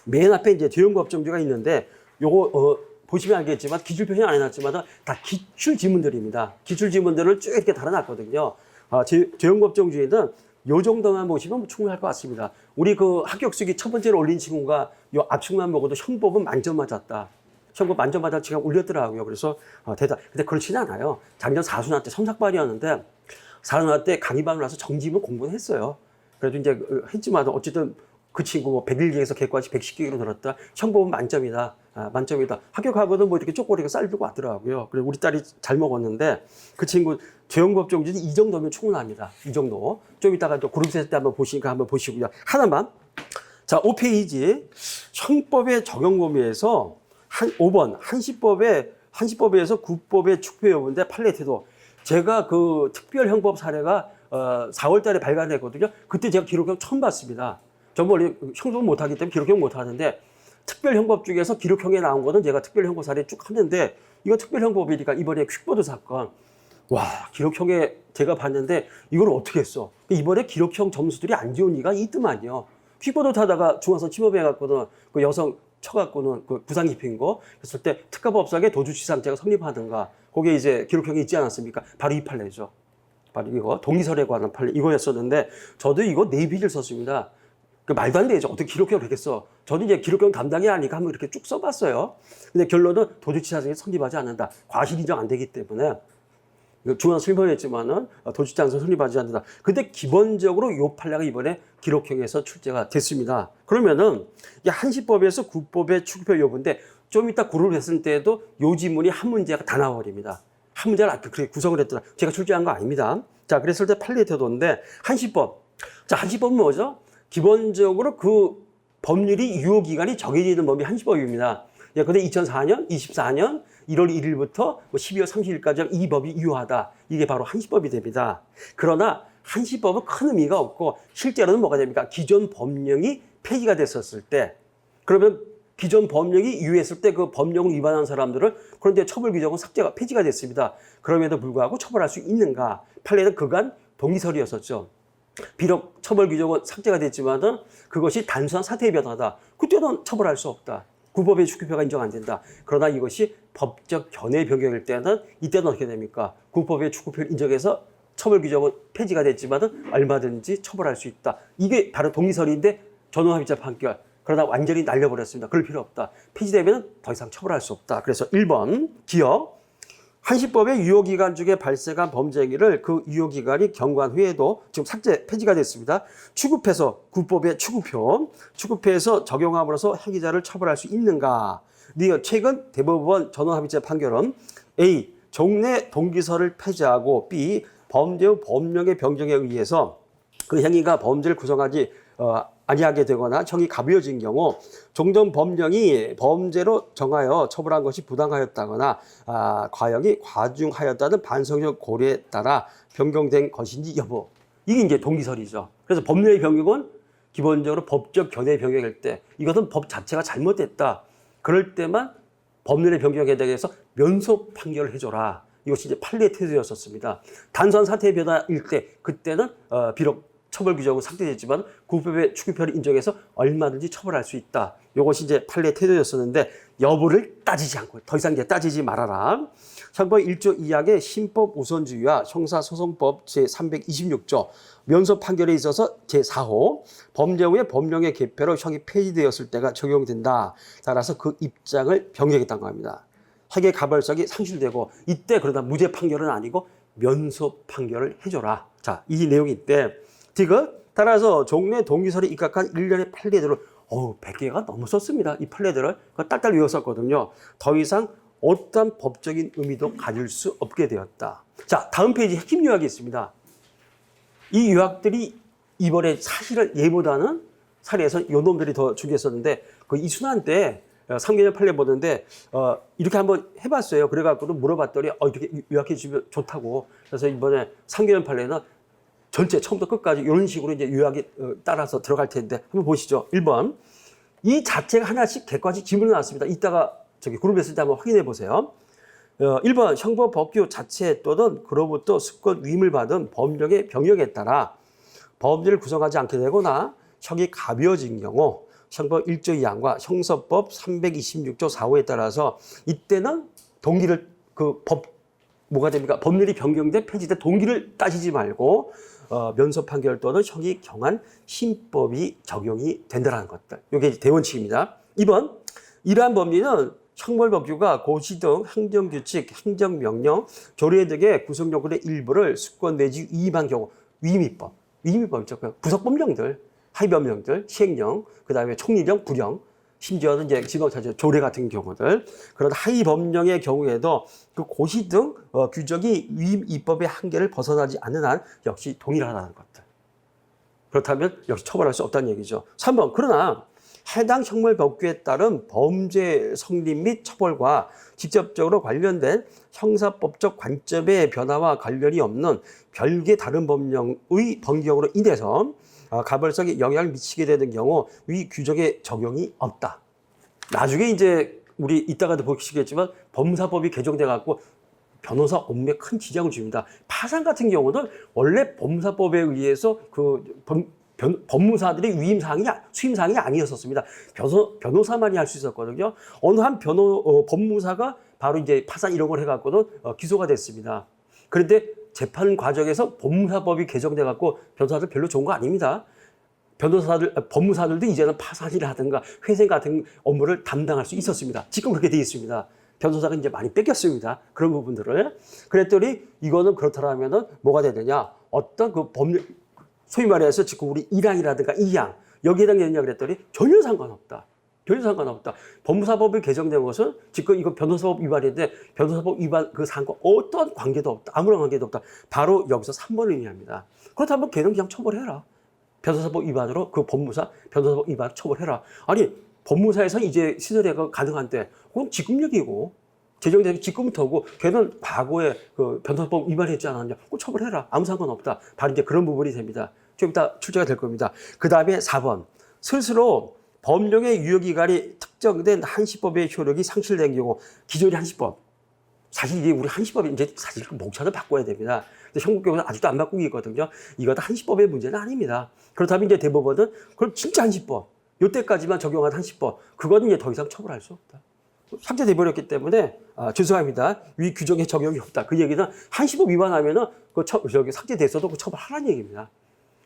맨 앞에 이제 죄형법정주의가 있는데 요거 보시면 알겠지만 기출 표시는 안 해놨지만 다 기출 지문들입니다. 기출 지문들을 쭉 이렇게 달아놨거든요. 죄형법정주의는 요 정도만 보시면 충분할 것 같습니다. 우리 합격수기 첫 번째로 올린 친구가 요 압축만 보고도 형법은 만점 맞았다. 형법 만점 맞았다 제가 올렸더라고요. 그래서 근데 그렇지는 않아요. 작년 사순환 때 성삭발이었는데 사순환 때 강의반을 와서 정지문 공부는 했어요. 그래도 이제 했지만 어쨌든 그 친구 101개에서 객관식 110개로 늘었다. 형법은 만점이다. 만점이다. 합격하고도 이렇게 쪼꼬리가 쌀들고 왔더라고요. 그래서 우리 딸이 잘 먹었는데 그 친구 죄형법정주의는 이 정도면 충분합니다. 이 정도. 좀 이따가 또 그룹 세트 때 한번 보시니까 한번 보시고요. 하나만. 자, 5페이지 형법의 적용 범위에서 5번 한시법에서 구법의 축표 여부인데 판례태도 제가 특별 형법 사례가 4월 달에 발간했거든요. 그때 제가 기록형 처음 봤습니다. 전 원래 형법 못하기 때문에 기록형 못하는데 특별형법 중에서 기록형에 나온 거는 제가 특별형법 사례 쭉 하는데 이거 특별형법이니까 이번에 퀵보드 사건. 와, 기록형에 제가 봤는데 이걸 어떻게 했어? 이번에 기록형 점수들이 안 좋은 이가 있더만요. 퀵보드 타다가 중앙선 침범해갖고는 그 여성 쳐갖고는 그 부상 입힌 거 했을 때 특가법상의 도주치상죄가 성립하든가 거기에 이제 기록형이 있지 않았습니까? 바로 이 판례죠. 바로 이거 동기설에 관한 판례 이거였었는데 저도 이거 네비를 썼습니다. 그 말도 안 되죠. 어떻게 기록형을 하겠어? 저도 이제 기록형 담당이 아니까 한번 이렇게 쭉 써봤어요. 근데 결론은 도주치상죄가 성립하지 않는다. 과실 인정 안 되기 때문에 중앙 실명했지만은 도주치상죄가 성립하지 않는다. 근데 기본적으로 요 판례가 이번에 기록형에서 출제가 됐습니다. 그러면은 이게 한시법에서 구법의 추구표 여부인데 좀 이따 구를 했을 때도 요 지문이 한 문제가 다 나와버립니다. 한 문제를 그렇게 구성을 했더라. 제가 출제한 거 아닙니다. 자, 그랬을 때 판례 태도인데 한시법. 자, 한시법은 뭐죠? 기본적으로 그 법률이 유효기간이 정해지는 법이 한시법입니다. 예, 근데 2004년, 24년 1월 1일부터 12월 30일까지 이 법이 유효하다. 이게 바로 한시법이 됩니다. 그러나 한시법은 큰 의미가 없고 실제로는 뭐가 됩니까? 기존 법령이 폐지가 됐었을 때 그러면 기존 법령이 유효했을 때 그 법령을 위반한 사람들을 그런데 처벌 규정은 삭제가 폐지가 됐습니다. 그럼에도 불구하고 처벌할 수 있는가? 판례는 그간 동기설이었었죠. 비록 처벌 규정은 삭제가 됐지만은 그것이 단순한 사태의 변화다. 그때는 처벌할 수 없다. 구법의 추구표가 인정 안 된다. 그러나 이것이 법적 견해 변경일 때는 이때는 어떻게 됩니까? 구법의 추구표를 인정해서 처벌 규정은 폐지가 됐지만은 얼마든지 처벌할 수 있다. 이게 바로 동기설인데 전원합의자 판결. 그러나 완전히 날려버렸습니다. 그럴 필요 없다. 폐지되면 더 이상 처벌할 수 없다. 그래서 1번 기억. 한시법의 유효기간 중에 발생한 범죄 행위를 그 유효기간이 경과한 후에도 지금 삭제, 폐지가 됐습니다. 추급해서 구법의 추급해서 적용함으로써 행위자를 처벌할 수 있는가? 최근 대법원 전원합의체 판결은 A. 종래 동기설을 폐지하고 B. 범죄 후 법령의 변경에 의해서 그 행위가 범죄를 구성하지 아니하게 되거나 형이 가벼워진 경우 종전 법령이 범죄로 정하여 처벌한 것이 부당하였다거나 과형이 과중하였다는 반성적 고려에 따라 변경된 것인지 여부. 이게 이제 동기설이죠. 그래서 법령의 변경은 기본적으로 법적 견해 변경일 때 이것은 법 자체가 잘못됐다. 그럴 때만 법령의 변경에 대해서 면소 판결을 해줘라. 이것이 이제 판례의 태도였었습니다. 단순한 사태의 변화일 때 그때는 비록 처벌 규정은 삭제됐지만 구법의 추구표를 인정해서 얼마든지 처벌할 수 있다. 이것이 이제 판례의 태도였었는데 여부를 따지지 않고 더 이상 이제 따지지 말아라. 형법 1조 2항의 신법 우선주의와 형사소송법 제326조 면소 판결에 있어서 제4호 범죄 후에 법령의 개표로 형이 폐지되었을 때가 적용된다. 따라서 그 입장을 변경했다는 겁니다. 핵의 가벌성이 상실되고 이때 그러다 무죄 판결은 아니고 면소 판결을 해줘라. 자, 이 내용인데 따라서 종래 동기설에 입각한 일련의 판례들을 100개가 넘었었습니다. 이 판례들을 딸딸 외웠었거든요. 더 이상 어떤 법적인 의미도 가질 수 없게 되었다. 자, 다음 페이지 핵심 요약이 있습니다. 이 요약들이 이번에 사실은 얘보다는 사례에서 요놈들이 더 중요했었는데 그 이순환 때 3개년 판례 보는데 이렇게 한번 해봤어요. 그래갖고도 물어봤더니 이렇게 요약해 주면 좋다고. 그래서 이번에 3개년 판례는 전체 처음부터 끝까지 이런 식으로 이제 요약이 따라서 들어갈 텐데 한번 보시죠. 1번. 이 자체가 하나씩 객관식 질문이 나왔습니다. 이따가 그룹에 쓸 때 한번 확인해 보세요. 1번. 형법 법규 자체 또는 그로부터 수권 위임을 받은 법령의 병역에 따라 범죄를 구성하지 않게 되거나 형이 가벼워진 경우 형법 1조 2항과 형사법 326조 4호에 따라서 이때는 동기를 뭐가 됩니까? 법률이 변경돼 폐지돼 동기를 따지지 말고 면소 판결 또는 형이 경한 신법이 적용이 된다는 것들. 이게 대원칙입니다. 2번. 이러한 법리는 형벌법규가 고시 등 행정규칙, 행정명령, 조례 등의 구성요건의 일부를 수권 내지 위임한 경우 위임법 있죠. 부속법령들, 하위법령들, 시행령, 그 다음에 총리령, 구령, 심지어는 이제 지방자치 조례 같은 경우들. 그런 하위법령의 경우에도 그 고시 등 규정이 위임 입법의 한계를 벗어나지 않는 한 역시 동일하다는 것들. 그렇다면 역시 처벌할 수 없다는 얘기죠. 3번. 그러나 해당 형벌법규에 따른 범죄 성립 및 처벌과 직접적으로 관련된 형사법적 관점의 변화와 관련이 없는 별개 다른 법령의 변경으로 인해서 가벌성에 영향을 미치게 되는 경우 위 규정의 적용이 없다. 나중에 이제 우리 이따가도 보시겠지만 법무사법이 개정돼 갖고 변호사 업무에 큰 지장을 줍니다. 파산 같은 경우는 원래 법무사법에 의해서 법무사들의 수임사항이 아니었었습니다. 변호사만이 할 수 있었거든요. 어느 한 법무사가 바로 이제 파산 이런 걸 해갖고는 기소가 됐습니다. 그런데 재판 과정에서 법무사법이 개정돼 갖고 변호사들 별로 좋은 거 아닙니다. 법무사들도 이제는 파산이라든가 회생 같은 업무를 담당할 수 있었습니다. 지금 그렇게 되어 있습니다. 변호사가 이제 많이 뺏겼습니다. 그런 부분들을. 그랬더니 이거는 그렇다면은 뭐가 되느냐. 어떤 그 소위 말해서 지금 우리 1항이라든가 2항, 여기에 해당되느냐 그랬더니 전혀 상관없다. 전혀 상관없다. 법무사법이 개정된 것은 지금 이거 변호사법 위반인데 변호사법 위반 그 사항과 어떤 관계도 없다. 아무런 관계도 없다. 바로 여기서 3번을 의미합니다. 그렇다면 걔는 그냥 처벌해라. 변호사법 위반으로 그 변호사법 위반 처벌해라. 아니, 법무사에서 이제 시설회가 가능한데 그건 지급력이고 제정된 지금부터고 걔는 과거에 그 변호사법 위반했지 않았냐? 그거 처벌해라. 아무 상관없다. 바로 이제 그런 부분이 됩니다. 좀 이따 출제가 될 겁니다. 그 다음에 4번. 스스로 법령의 유효기간이 특정된 한시법의 효력이 상실된 경우 기존의 한시법. 사실 이게 우리 한시법이 이제 사실 목차를 바꿔야 됩니다. 근데 형국경우는 아직도 안 바꾸고 있거든요. 이것도 한시법의 문제는 아닙니다. 그렇다면 이제 대법원은 그럼 진짜 한시법. 요때까지만 적용한 한시법. 그거는 이제 더 이상 처벌할 수 없다. 삭제돼 버렸기 때문에 죄송합니다. 위 규정에 적용이 없다. 그 얘기는 한시법 위반하면은 삭제됐어도 그 처벌하라는 얘기입니다.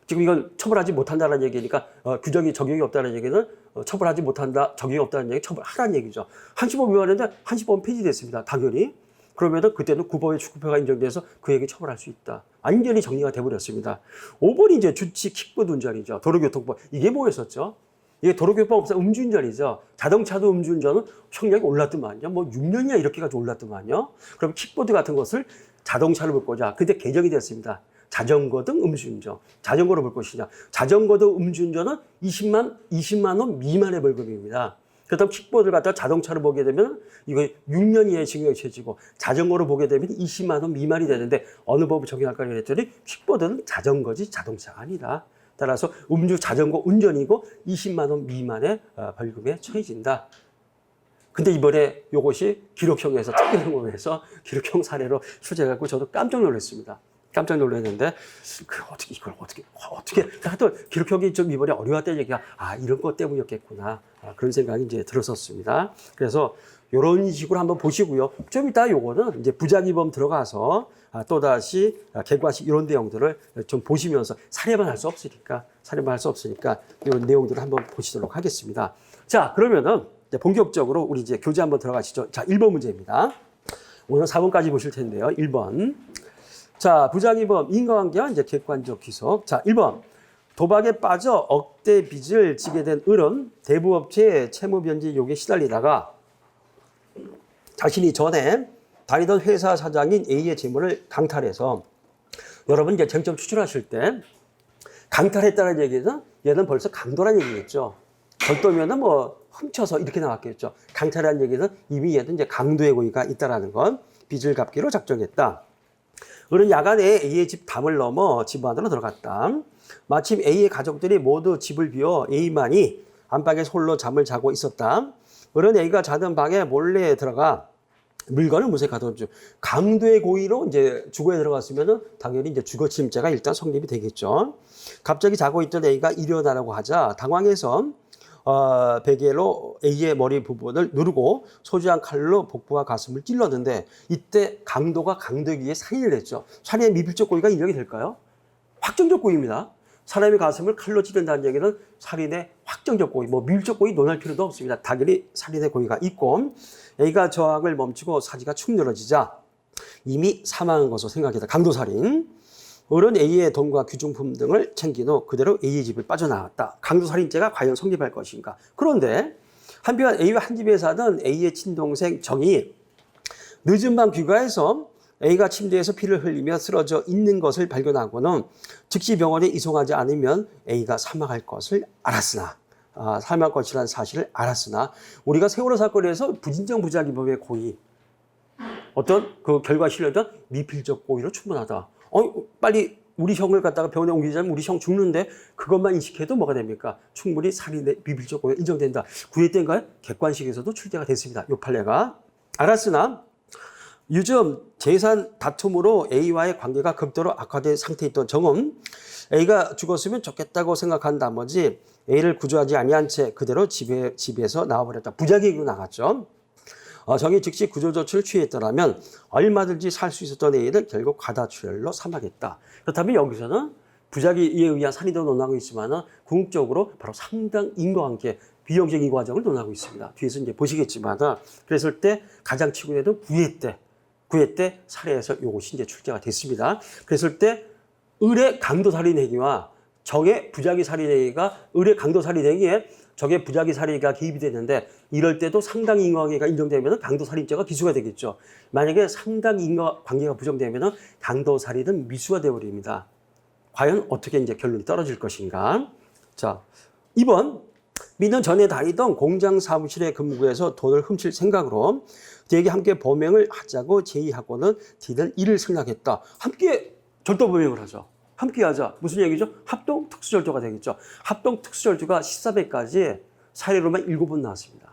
지금 이건 처벌하지 못한다는 얘기니까 규정이 적용이 없다는 얘기는 처벌하지 못한다, 적용이 없다는 얘기, 처벌하라는 얘기죠. 한시법 위반했는데 한시법은 폐지됐습니다. 당연히. 그러면은 그때는 구법의 축구표가 인정돼서 그에게 처벌할 수 있다. 완전히 정리가 돼버렸습니다. 5번이 이제 주치 킥보드 운전이죠. 도로교통법. 이게 뭐였었죠? 이게 도로교통법 없어 음주운전이죠. 자동차도 음주운전은 형량이 올랐더만요. 뭐 6년이나 이렇게까지 올랐더만요. 그럼 킥보드 같은 것을 자동차를 볼 거냐. 근데 개정이 됐습니다. 자전거 등 음주운전. 자전거로 볼 것이냐. 자전거 등 음주운전은 20만 원 미만의 벌금입니다. 그렇다면 킥보드를 갖다가 자동차로 보게 되면 이거 6년 이하의 징역이 처해지고 자전거로 보게 되면 20만 원 미만이 되는데 어느 법을 적용할까 그랬더니 킥보드는 자전거지 자동차가 아니다. 따라서 음주 자전거 운전이고 20만 원 미만의 벌금에 처해진다. 근데 이번에 이것이 기록형에서 특별형에서 기록형 사례로 출제해갖고 저도 깜짝 놀랐습니다. 깜짝 놀랐는데 이걸 어떻게 하여튼 기록형이 좀 이번에 어려웠다는 얘기가 이런 것 때문이었겠구나 그런 생각이 이제 들었었습니다. 그래서 이런 식으로 한번 보시고요. 좀 이따 요거는 이제 부작위범 들어가서 또다시 객관식 이런 내용들을 좀 보시면서 사례만 할 수 없으니까 이런 내용들을 한번 보시도록 하겠습니다. 자, 그러면은 이제 본격적으로 우리 이제 교재 한번 들어가시죠. 자, 1번 문제입니다. 오늘 4번까지 보실 텐데요. 1번. 자, 부작위범 인과관계와 이제 객관적 귀속. 자, 1번. 도박에 빠져 억대 빚을 지게 된 을은 대부업체의 채무 변제 요구에 시달리다가 자신이 전에 다니던 회사 사장인 A의 재물을 강탈해서 여러분 이제 쟁점 추출하실 때 강탈했다는 얘기는 얘는 벌써 강도란 얘기겠죠. 절도면은 뭐 훔쳐서 이렇게 나왔겠죠. 강탈이라는 얘기는 이미 얘는 이제 강도의 고의가 있다라는 건 빚을 갚기로 작정했다. 을은 야간에 A의 집 담을 넘어 집 안으로 들어갔다. 마침 A의 가족들이 모두 집을 비워 A만이 안방에서 홀로 잠을 자고 있었다. 을은 A가 자던 방에 몰래 들어가 물건을 무쇠 가둬주. 강도의 고의로 이제 주거에 들어갔으면은 당연히 이제 주거 침입죄가 일단 성립이 되겠죠. 갑자기 자고 있던 A가 일어나라고 하자 당황해서 베개로 A의 머리 부분을 누르고 소주한 칼로 복부와 가슴을 찔렀는데 이때 강도가 강도에 의해 살인을 했죠. 살인의 미필적 고의가 인정이 될까요? 확정적 고의입니다. 사람의 가슴을 칼로 찌른다는 얘기는 살인의 확정적 고의, 뭐 미필적 고의 논할 필요도 없습니다. 당연히 살인의 고의가 있고 A가 저항을 멈추고 사지가 축 늘어지자 이미 사망한 것으로 생각했다. 강도살인. 을은 A의 돈과 귀중품 등을 챙긴 후 그대로 A의 집을 빠져나왔다. 강도살인죄가 과연 성립할 것인가. 그런데 한편 A와 한 집에 사던 A의 친동생 정이 늦은 밤 귀가해서 A가 침대에서 피를 흘리며 쓰러져 있는 것을 발견하고는 즉시 병원에 이송하지 않으면 A가 사망할 것을 알았으나 사망할 것이라는 사실을 알았으나 우리가 세월호 사건에서 부진정 부작위범의 고의 어떤 그 결과 실현된 미필적 고의로 충분하다. 빨리 우리 형을 갖다가 병원에 옮기자면 우리 형 죽는데 그것만 인식해도 뭐가 됩니까? 충분히 살인의 비밀적 고의가 인정된다. 9회 때인가요? 객관식에서도 출제가 됐습니다. 요 판례가. 알았으나 요즘 재산 다툼으로 A와의 관계가 극도로 악화된 상태에 있던 정은 A가 죽었으면 좋겠다고 생각한 나머지 A를 구조하지 아니한 채 그대로 집에서 나와버렸다. 부작위로 나갔죠. 정이 즉시 구조조치를 취했더라면 얼마든지 살 수 있었던 A를 결국 과다출혈로 사망했다. 그렇다면 여기서는 부작위에 의한 살인도 논하고 있지만 궁극적으로 바로 상당 인과관계 비형식 이 과정을 논하고 있습니다. 뒤에서 이제 보시겠지만 그랬을 때 가장 치고내던 9회 때 살해에서 이것이 이제 출제가 됐습니다. 그랬을 때 을의 강도 살인 행위와 정의 부작위 살인 행위가 을의 강도 살인 행위에 적의 부작위 살인가 개입이 되는데 이럴 때도 상당 인과관계가 인정되면 강도 살인죄가 기소가 되겠죠. 만약에 상당 인과관계가 부정되면 강도 살인은 미수가 되어버립니다. 과연 어떻게 이제 결론이 떨어질 것인가? 자, 2번. B는 전에 다니던 공장 사무실의 근무구에서 돈을 훔칠 생각으로 D에게 함께 범행을 하자고 제의하고는 D는 이를 승낙했다. 함께 절도 범행을 하죠. 함께 하자. 무슨 얘기죠? 합동 특수절도가 되겠죠. 합동 특수절도가 14배까지 사례로만 7번 나왔습니다.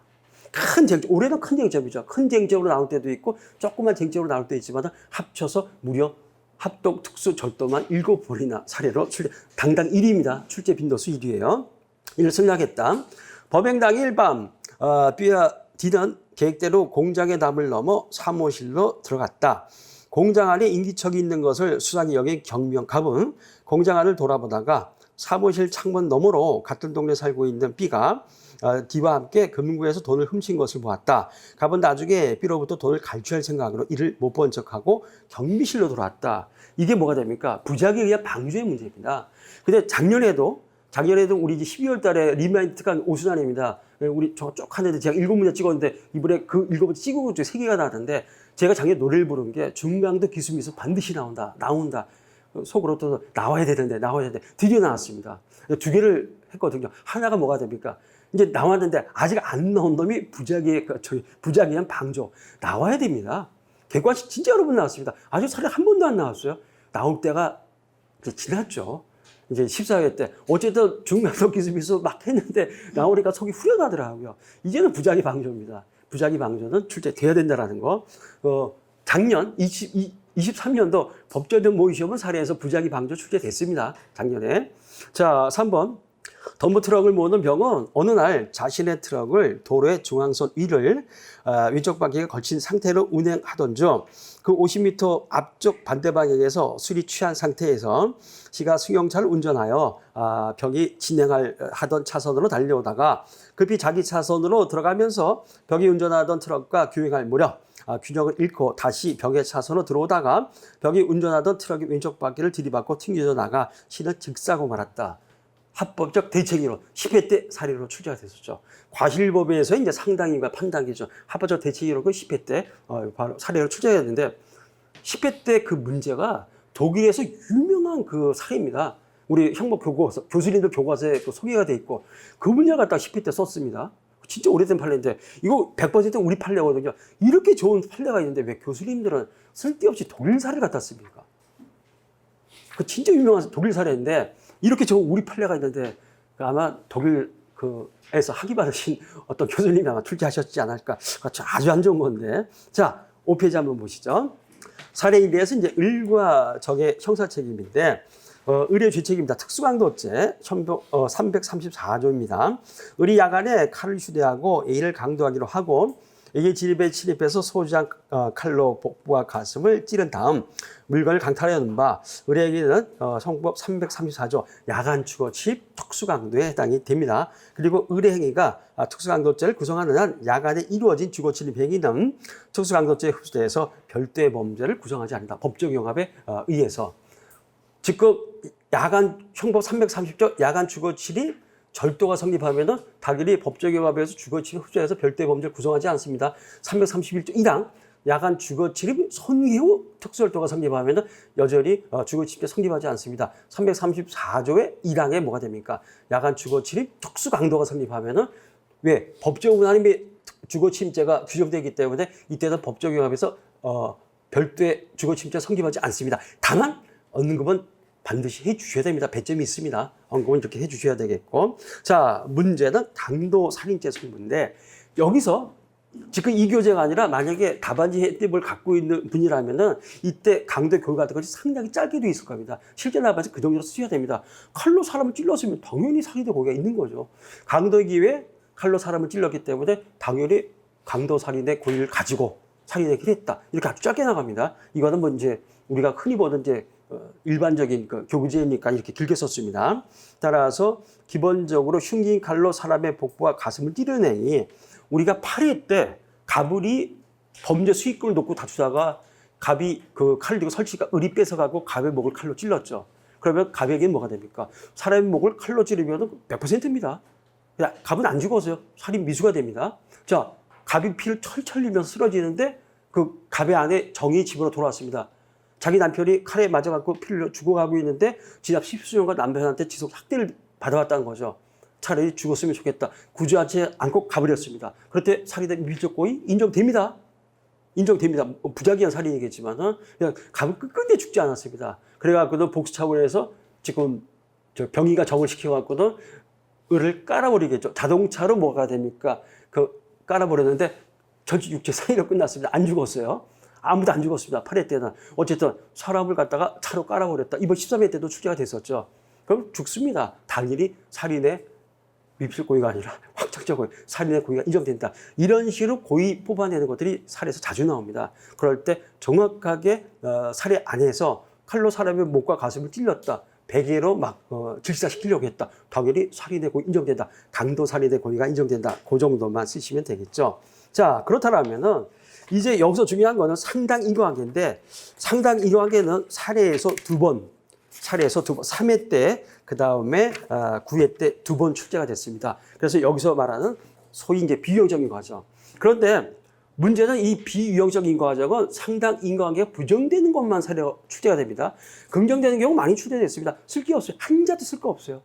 큰 쟁점, 올해는 큰 쟁점이죠. 큰 쟁점으로 나올 때도 있고 조그만 쟁점으로 나올 때 있지만 합쳐서 무려 합동 특수절도만 7번이나 사례로 출제, 당당 1위입니다. 출제 빈도수 1위예요. 이를 승낙했다. 범행 당일 밤 B와 D는 계획대로 공장의 담을 넘어 사무실로 들어갔다. 공장 안에 인기척이 있는 것을 수상히 여긴 경명갑은 공장 안을 돌아보다가 사무실 창문 너머로 같은 동네에 살고 있는 B가 D와 함께 금융구에서 돈을 훔친 것을 보았다. 갑은 나중에 B로부터 돈을 갈취할 생각으로 이를 못 본 척하고 경비실로 돌아왔다. 이게 뭐가 됩니까? 부작위에 의한 방조의 문제입니다. 근데 작년에도 우리 이제 12월 달에 리마인드가 오순환입니다. 우리 저 쪽 하는데 제가 7문제 찍었는데 이번에 그 7문제 찍은 것 중에 3개가 나왔는데 제가 작년에 노래를 부른 게 중강도 기수미수 반드시 나온다. 속으로 또 나와야 되는데 드디어 나왔습니다. 2개를 했거든요. 하나가 뭐가 됩니까? 이제 나왔는데 아직 안 나온 놈이 부작위에 의한 방조. 나와야 됩니다. 객관식 진짜 여러 번 나왔습니다. 아주 사례 한 번도 안 나왔어요. 나올 때가 이제 지났죠. 이제 14회 때 어쨌든 중간도 기습이서 막 했는데 나오니까 속이 후련하더라고요. 이제는 부작위 방조입니다. 부작위 방조는 출제돼야 된다라는 거. 작년 23년도 법조인들 모의시험은 사례에서 부작위 방조 출제됐습니다. 작년에. 자, 3번. 덤프트럭을 모으는 병은 어느 날 자신의 트럭을 도로의 중앙선 위를 왼쪽 바퀴가 걸친 상태로 운행하던 중 그 50m 앞쪽 반대 방향에서 술이 취한 상태에서 시가 승용차를 운전하여 벽이 하던 차선으로 달려오다가 급히 자기 차선으로 들어가면서 벽이 운전하던 트럭과 교행할 무렵 균형을 잃고 다시 벽의 차선으로 들어오다가 벽이 운전하던 트럭이 왼쪽 바퀴를 들이받고 튕겨져 나가 시는 즉사고 말았다. 합법적 대책으로 10회 때 사례로 출제가 됐었죠. 과실법에서 이제 상당히가 판단이죠. 합법적 대책으로 그 10회 때 바로 사례로 출제가 됐는데 10회 때 그 문제가 독일에서 유명한 그 사례입니다. 우리 형법 교과서, 교수님들 교과서에 소개가 돼 있고 그 문제를 갖다가 10회 때 썼습니다. 진짜 오래된 판례인데 이거 100% 우리 판례거든요. 이렇게 좋은 판례가 있는데 왜 교수님들은 쓸데없이 독일 사례를 갖다 씁니까? 그 진짜 유명한 독일 사례인데 이렇게 저 우리 판례가 있는데 아마 독일에서 학위 받으신 어떤 교수님이 아마 출제하셨지 않을까. 아주 안 좋은 건데. 자, 5페이지 한번 보시죠. 사례에 대해서 이제 을과 적의 형사 책임인데 을의 죄책입니다. 특수강도죄 334조입니다. 을이 야간에 칼을 휴대하고 A를 강도하기로 하고 A의 집에 침입해서 소주잔 칼로 복부와 가슴을 찌른 다음 물건을 강탈하는 바 을에게는 형법 334조 야간 주거 침입 특수강도에 해당이 됩니다. 그리고 을의 행위가 특수강도죄를 구성하는 한 야간에 이루어진 주거 침입 행위는 특수강도죄에 흡수돼서 별도의 범죄를 구성하지 않는다. 법적 용합에 의해서. 지금 야간 형법 330조 야간 주거 침입 절도가 성립하면은 당연히 법적 용합에서 주거 침입 흡수해서 별도의 범죄를 구성하지 않습니다. 331조 1항 야간 주거 침입 선회 후 특수절도가 성립하면은 여전히 주거 침입죄 성립하지 않습니다. 334조의 1항에 뭐가 됩니까? 야간 주거 침입 특수 강도가 성립하면은 왜 법적 운하님의 주거 침입죄가 규정되기 때문에 이때는 법적 용합에서 별도의 주거 침입죄 성립하지 않습니다. 다만 언급은 반드시 해주셔야 됩니다. 배점이 있습니다. 언급은 이렇게 해주셔야 되겠고. 자, 문제는 강도 살인죄 성문인데 여기서 지금 이 교재가 아니라 만약에 답안지 혜택을 갖고 있는 분이라면은 이때 강도 교육 같은 것이 상당히 짧게 돼 있을 겁니다. 실제 답안지 그 정도로 쓰셔야 됩니다. 칼로 사람을 찔렀으면 당연히 살인의 고의가 있는 거죠. 강도 기회에 칼로 사람을 찔렀기 때문에 당연히 강도 살인의 고의를 가지고 살인의 길을 했다. 이렇게 아주 짧게 나갑니다. 이거는 뭐 이제 우리가 흔히 보는 이제 일반적인 그 교재니까 이렇게 길게 썼습니다. 따라서 기본적으로 흉기인 칼로 사람의 복부와 가슴을 찌르내니 우리가 8회 때 갑을이 범죄 수익금을 놓고 다투다가 갑이 그 칼을 들고 설치가 을이 뺏어가고 갑의 목을 칼로 찔렀죠. 그러면 갑에게는 뭐가 됩니까? 사람의 목을 칼로 찌르면 100%입니다. 갑은 안 죽었어요. 살인 미수가 됩니다. 자, 갑이 피를 철철 흘리면서 쓰러지는데 그 갑의 아내 정의 집으로 돌아왔습니다. 자기 남편이 칼에 맞아갖고 피를 죽어가고 있는데 지납 10수년간 남편한테 지속 학대를 받아왔다는 거죠. 차라리 죽었으면 좋겠다. 구조하지 않고 가버렸습니다. 그럴 때 살인된 밀접 고의 인정됩니다. 인정됩니다. 부작위한 살인이겠지만 그냥 갑은 끝끝내 죽지 않았습니다. 그래갖고는 복수 차원에서 지금 병의가 정을 시켜갖고는 을을 깔아버리겠죠. 자동차로 뭐가 됩니까? 그 깔아버렸는데 전체 육체 상해로 끝났습니다. 안 죽었어요. 아무도 안 죽었습니다. 8회 때는. 어쨌든 사람을 갖다가 차로 깔아버렸다. 이번 13회 때도 출제가 됐었죠. 그럼 죽습니다. 당연히 살인의 미필 고의가 아니라 확정적 고의, 살인의 고의가 인정된다. 이런 식으로 고의 뽑아내는 것들이 살에서 자주 나옵니다. 그럴 때 정확하게 살해 안에서 칼로 사람의 목과 가슴을 찔렀다. 베개로 막 질사시키려고 했다. 당연히 살인의 고의 인정된다. 강도 살인의 고의가 인정된다. 그 정도만 쓰시면 되겠죠. 자, 그렇다면은 이제 여기서 중요한 거는 상당 인과관계인데 상당 인과관계는 사례에서 2번, 3회 때, 그 다음에 9회 때 2번 출제가 됐습니다. 그래서 여기서 말하는 소위 이제 비유형적인 과정. 그런데 문제는 이 비유형적인 과정은 상당 인과관계가 부정되는 것만 사례가 출제가 됩니다. 긍정되는 경우 많이 출제됐습니다. 쓸 게 없어요. 한자도 쓸 거 없어요.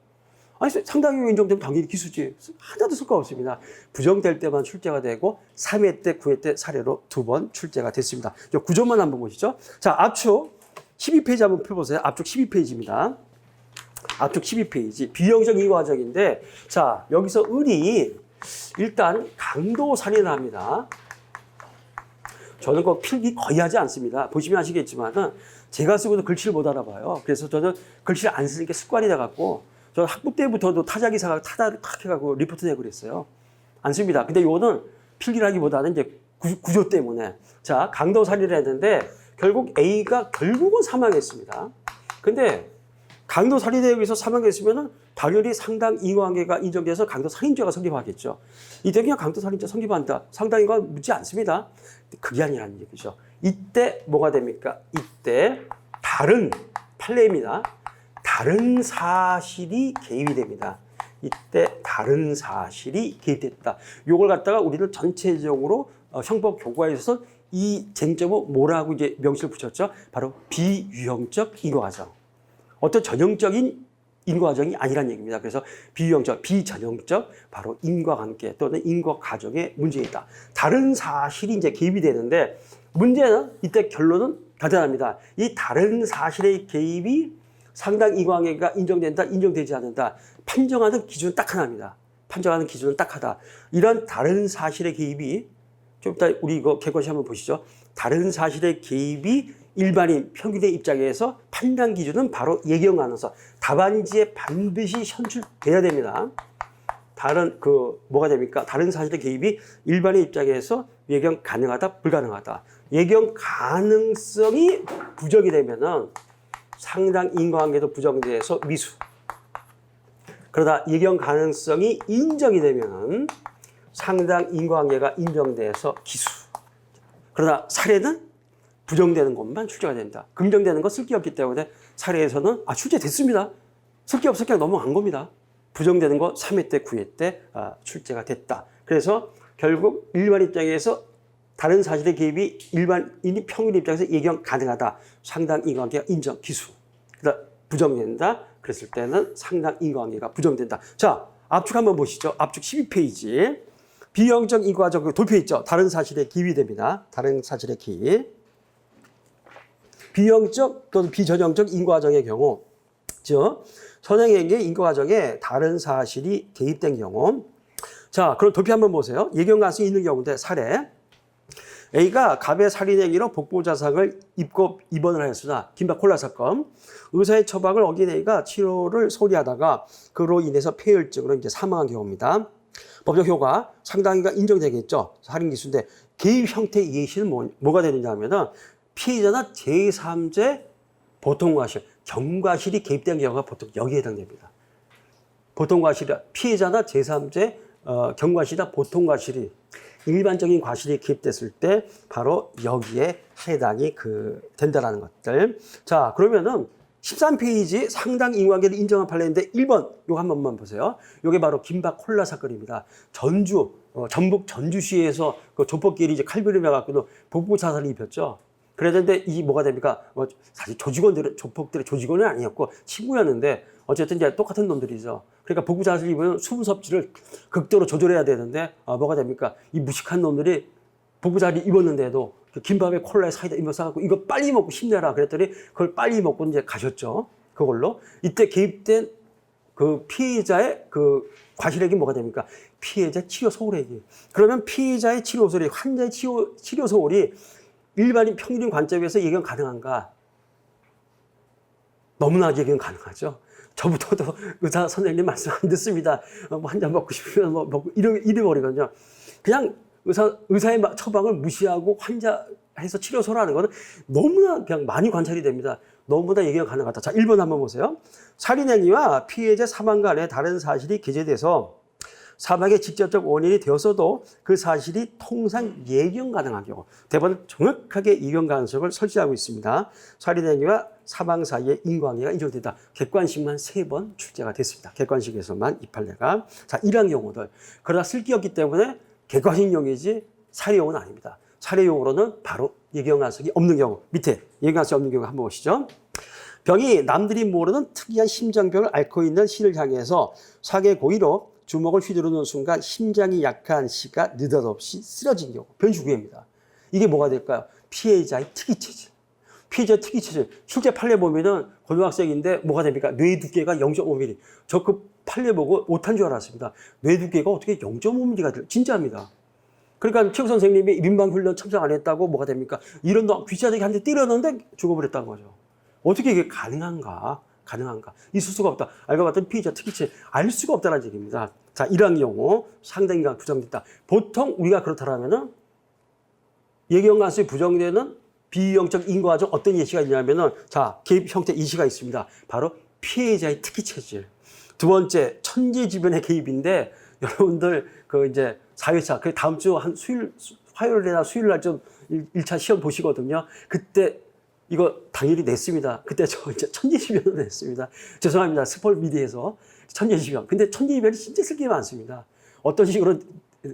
아니, 상당 인과 인정되면 당연히 기수지. 하나도 쓸 거 없습니다. 부정될 때만 출제가 되고 3회 때, 9회 때 사례로 2번 출제가 됐습니다. 구조만 한번 보시죠. 자, 압축 12페이지 한번 펴보세요. 압축 12페이지입니다. 압축 12페이지. 비형적 이과정인데, 자, 여기서 을이 일단 강도 살인을 합니다. 저는 그 필기 거의 하지 않습니다. 보시면 아시겠지만은 제가 쓰고도 글씨를 못 알아봐요. 그래서 저는 글씨를 안 쓰는 게 습관이 돼갖고, 저는 학부 때부터도 타자기사가 타다를 탁 해갖고 리포트 내고 그랬어요. 안 씁니다. 근데 이거는 필기라기보다는 이제 구조 때문에. 자, 강도 살인을 했는데, 결국 A가 결국은 사망했습니다. 근데 강도 살인에 의해서 사망했으면은 당연히 상당 인과관계가 인정돼서 강도 살인죄가 성립하겠죠. 이때 그냥 강도 살인죄 성립한다. 상당 인과 묻지 않습니다. 그게 아니라는 얘기죠. 이때 뭐가 됩니까? 이때 다른 판례입니다. 다른 사실이 개입이 됩니다. 이때 다른 사실이 개입됐다. 이걸 갖다가 우리는 전체적으로 형법 교과에 있어서 이 쟁점은 뭐라고 이제 명시를 붙였죠? 바로 비유형적 인과과정. 어떤 전형적인 인과과정이 아니란 얘기입니다. 그래서 비유형적, 비전형적 바로 인과관계 또는 인과과정의 문제이다. 다른 사실이 이제 개입이 되는데 문제는 이때 결론은 간단합니다. 이 다른 사실의 개입이 상당 인과관계가 인정된다, 인정되지 않는다. 판정하는 기준은 딱 하나입니다. 판정하는 기준은 딱 하나. 이런 다른 사실의 개입이 좀 이따 우리 이거 객관식 한번 보시죠. 다른 사실의 개입이 일반인 평균의 입장에서 판단 기준은 바로 예경하면서 답안지에 반드시 현출돼야 됩니다. 다른 뭐가 됩니까? 다른 사실의 개입이 일반인 입장에서 예경 가능하다, 불가능하다. 예경 가능성이 부정이 되면은 상당 인과관계도 부정돼서 미수. 그러다 예경 가능성이 인정이 되면은 상당 인과관계가 인정돼서 기수. 그러나 사례는 부정되는 것만 출제가 된다. 긍정되는 건 쓸 게 없기 때문에 사례에서는 출제됐습니다. 쓸 게 없어 그냥 넘어간 겁니다. 부정되는 거 3회 때, 9회 때 출제가 됐다. 그래서 결국 일반 입장에서 다른 사실의 개입이 일반인이 평균 입장에서 예경 가능하다. 상당 인과관계가 인정, 기수. 그러다 부정된다. 그랬을 때는 상당 인과관계가 부정된다. 자, 압축 한번 보시죠. 압축 12페이지. 비형적 인과적 돌표 있죠. 다른 사실에 기입이 됩니다. 다른 사실에 기입. 비형적 또는 비전형적 인과정의 경우 즉 선행행위의 인과 과정에 다른 사실이 개입된 경우. 자, 그럼 도피 한번 보세요. 예견 가능성이 있는 경우인데 사례. A가 갑의 살인행위로 복부자상을 입고 입원을 하였으나 김밥 콜라 사건. 의사의 처방을 어긴 A가 치료를 소홀히하다가 그로 인해서 폐혈증으로 이제 사망한 경우입니다. 법적 효과 상당히가 인정되겠죠. 살인 기수인데 개입 형태의 예시는 뭐가 되느냐 하면은 피해자나 제3자 보통과실, 경과실이 개입된 경우가 보통 여기에 해당됩니다. 보통과실, 피해자나 제3자 경과실이나 보통과실이 일반적인 과실이 개입됐을 때 바로 여기에 해당이 된다라는 것들. 자, 그러면은 13페이지 상당 인과관계를 인정한 판례인데 1번 요거 한 번만 보세요. 요게 바로 김밥 콜라 사건입니다. 전북 전주시에서 그 조폭끼리 이제 칼부림해 갖고도 복부 자살을 입혔죠. 그랬는데 이 뭐가 됩니까? 사실 조폭들의 조직원은 아니었고 친구였는데 어쨌든 이제 똑같은 놈들이죠. 그러니까 복부 자살을 입으면 수분 섭취를 극도로 조절해야 되는데 뭐가 됩니까? 이 무식한 놈들이 복부 자살을 입었는데도 그 김밥에 콜라에 사이다 이거 싸갖고 이거 빨리 먹고 힘내라 그랬더니 그걸 빨리 먹고 이제 가셨죠. 그걸로 이때 개입된 그 피해자의 그 과실액이 뭐가 됩니까? 피해자 치료 소홀액이. 그러면 피해자의 치료 소홀이 환자의 치료 소홀이 일반인 평균 관점에서 예견 가능한가? 너무나 예견 가능하죠. 저부터도 의사 선생님 말씀 안 듣습니다. 한 잔 먹고 싶으면 먹고 이래버리거든요. 그냥 의사의 처방을 무시하고 환자해서 치료 소홀하는 것은 너무나 그냥 많이 관찰이 됩니다. 너무나 예견 가능하다. 자, 1번 한번 보세요. 살인행위와 피해자 사망 간에 다른 사실이 기재돼서 사망의 직접적 원인이 되었어도 그 사실이 통상 예견 가능한 경우 대법원은 정확하게 예견 가능성을 설치하고 있습니다. 살인행위와 사망 사이의 인과관계가 인정된다. 객관식만 3번 출제가 됐습니다. 객관식에서만 이 판례가. 자, 이러한 경우들. 그러나 쓸기였기 때문에 객관식용이지 사례용은 아닙니다. 사례용으로는 바로 예견 가능성이 없는 경우. 밑에 예견 가능성이 없는 경우 한번 보시죠. 병이 남들이 모르는 특이한 심장병을 앓고 있는 시를 향해서 사계 고의로 주먹을 휘두르는 순간 심장이 약한 시가 느닷없이 쓰러진 경우. 변주구입니다. 이게 뭐가 될까요? 피해자의 특이체질. 피해자의 특이체질. 실제 판례 보면은 고등학생인데 뭐가 됩니까? 뇌 두께가 0.5mm. 저 그 판례 보고 못한 줄 알았습니다. 뇌 두께가 어떻게 0.5mm가 돼요? 진짜입니다. 그러니까 체육 선생님이 민방훈련 참석 안 했다고 뭐가 됩니까? 이런 귀찮게 한 대 때렸는데 죽어버렸다는 거죠. 어떻게 이게 가능한가? 있을 수가 없다. 알고 봤더니 피해자 특이체 알 수가 없다는 얘기입니다. 자, 이러한 경우 상당히가 부정됐다. 보통 우리가 그렇다면은 예견 가능성이 부정되는 비유형적 인과 과정 어떤 예시가 있냐면은 자, 개입 형태 예시가 있습니다. 바로 피해자의 특이 체질. 두 번째, 천재지변의 개입인데 여러분들 그 이제 4회차 그 다음 주 한 화요일이나 수요일 날 좀 1차 시험 보시거든요. 그때 이거 당연히 냈습니다. 그때 저 이제 천재지변을 냈습니다. 죄송합니다. 스포미디에서 천재지변. 근데 천재지변이 진짜 쓸 게 많습니다. 어떤 식으로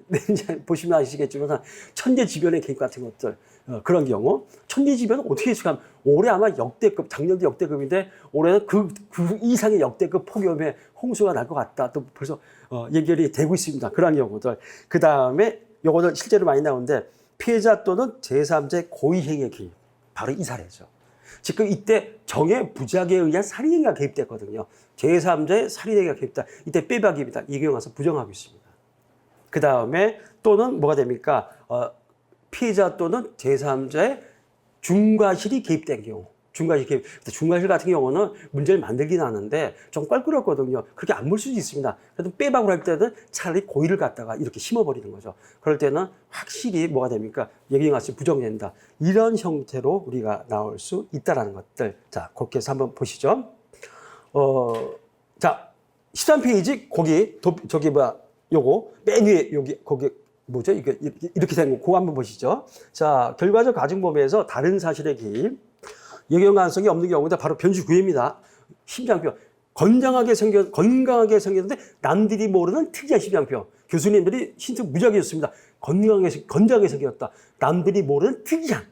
냈는지 보시면 아시겠지만 천재지변의 개입 같은 것들 그런 경우 천재지변은 어떻게 했을까? 올해 아마 역대급, 작년도 역대급인데 올해는 그 이상의 역대급 폭염에 홍수가 날 것 같다. 또 벌써 얘기가 되고 있습니다. 그런 경우들. 그 다음에 요거는 실제로 많이 나오는데 피해자 또는 제3자의 고의행위의 개입. 바로 이 사례죠. 지금 이때 정의 부작에 의한 살인행위가 개입됐거든요. 제3자의 살인행위가 개입됐다. 이때 빼박입니다. 이 경우 와서 부정하고 있습니다. 그 다음에 또는 뭐가 됩니까? 피해자 또는 제3자의 중과실이 개입된 경우. 중과실 같은 경우는 문제를 만들긴 하는데 좀 껄끄럽거든요. 그렇게 안 볼 수도 있습니다. 그래도 빼박을 할 때는 차라리 고의를 갖다가 이렇게 심어버리는 거죠. 그럴 때는 확실히 뭐가 됩니까? 예견가능성이 부정된다. 이런 형태로 우리가 나올 수 있다라는 것들. 자, 그렇게 해서 한번 보시죠. 자, 13페이지 요거 맨 위에 거기 뭐죠? 이렇게 된 거, 그거 한번 보시죠. 자, 결과적 가중범위에서 다른 사실의 개입, 예견 가능성이 없는 경우는 바로 변주구입니다. 심장병. 건강하게 생겼는데 남들이 모르는 특이한 심장병. 교수님들이 힌트 무지하게 줬습니다. 건강하게 생겼다. 남들이 모르는 특이한.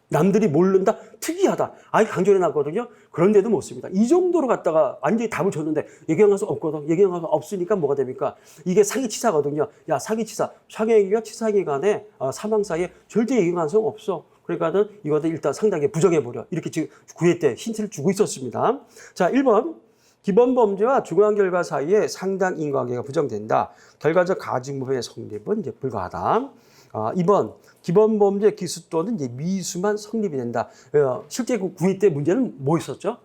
남들이 모른다, 특이하다. 아예 강조해 놨거든요. 그런데도 못 씁니다. 이 정도로 갖다가 완전히 답을 줬는데 예견 가능성 없거든. 예견 가능성 없으니까 뭐가 됩니까? 이게 사기치사거든요. 야, 사기치사. 사기행위와 치사행위 간에 사망 사이에 절대 예견 가능성 없어. 그러니까는 이것도 일단 상당히 부정해버려. 이렇게 지금 9회 때 힌트를 주고 있었습니다. 자, 1번. 기본 범죄와 중요한 결과 사이에 상당 인과관계가 부정된다. 결과적 가중법의 성립은 이제 불가하다. 2번 기본 범죄 기수 또는 이제 미수만 성립이 된다. 실제 그 구2 때 문제는 뭐 있었죠?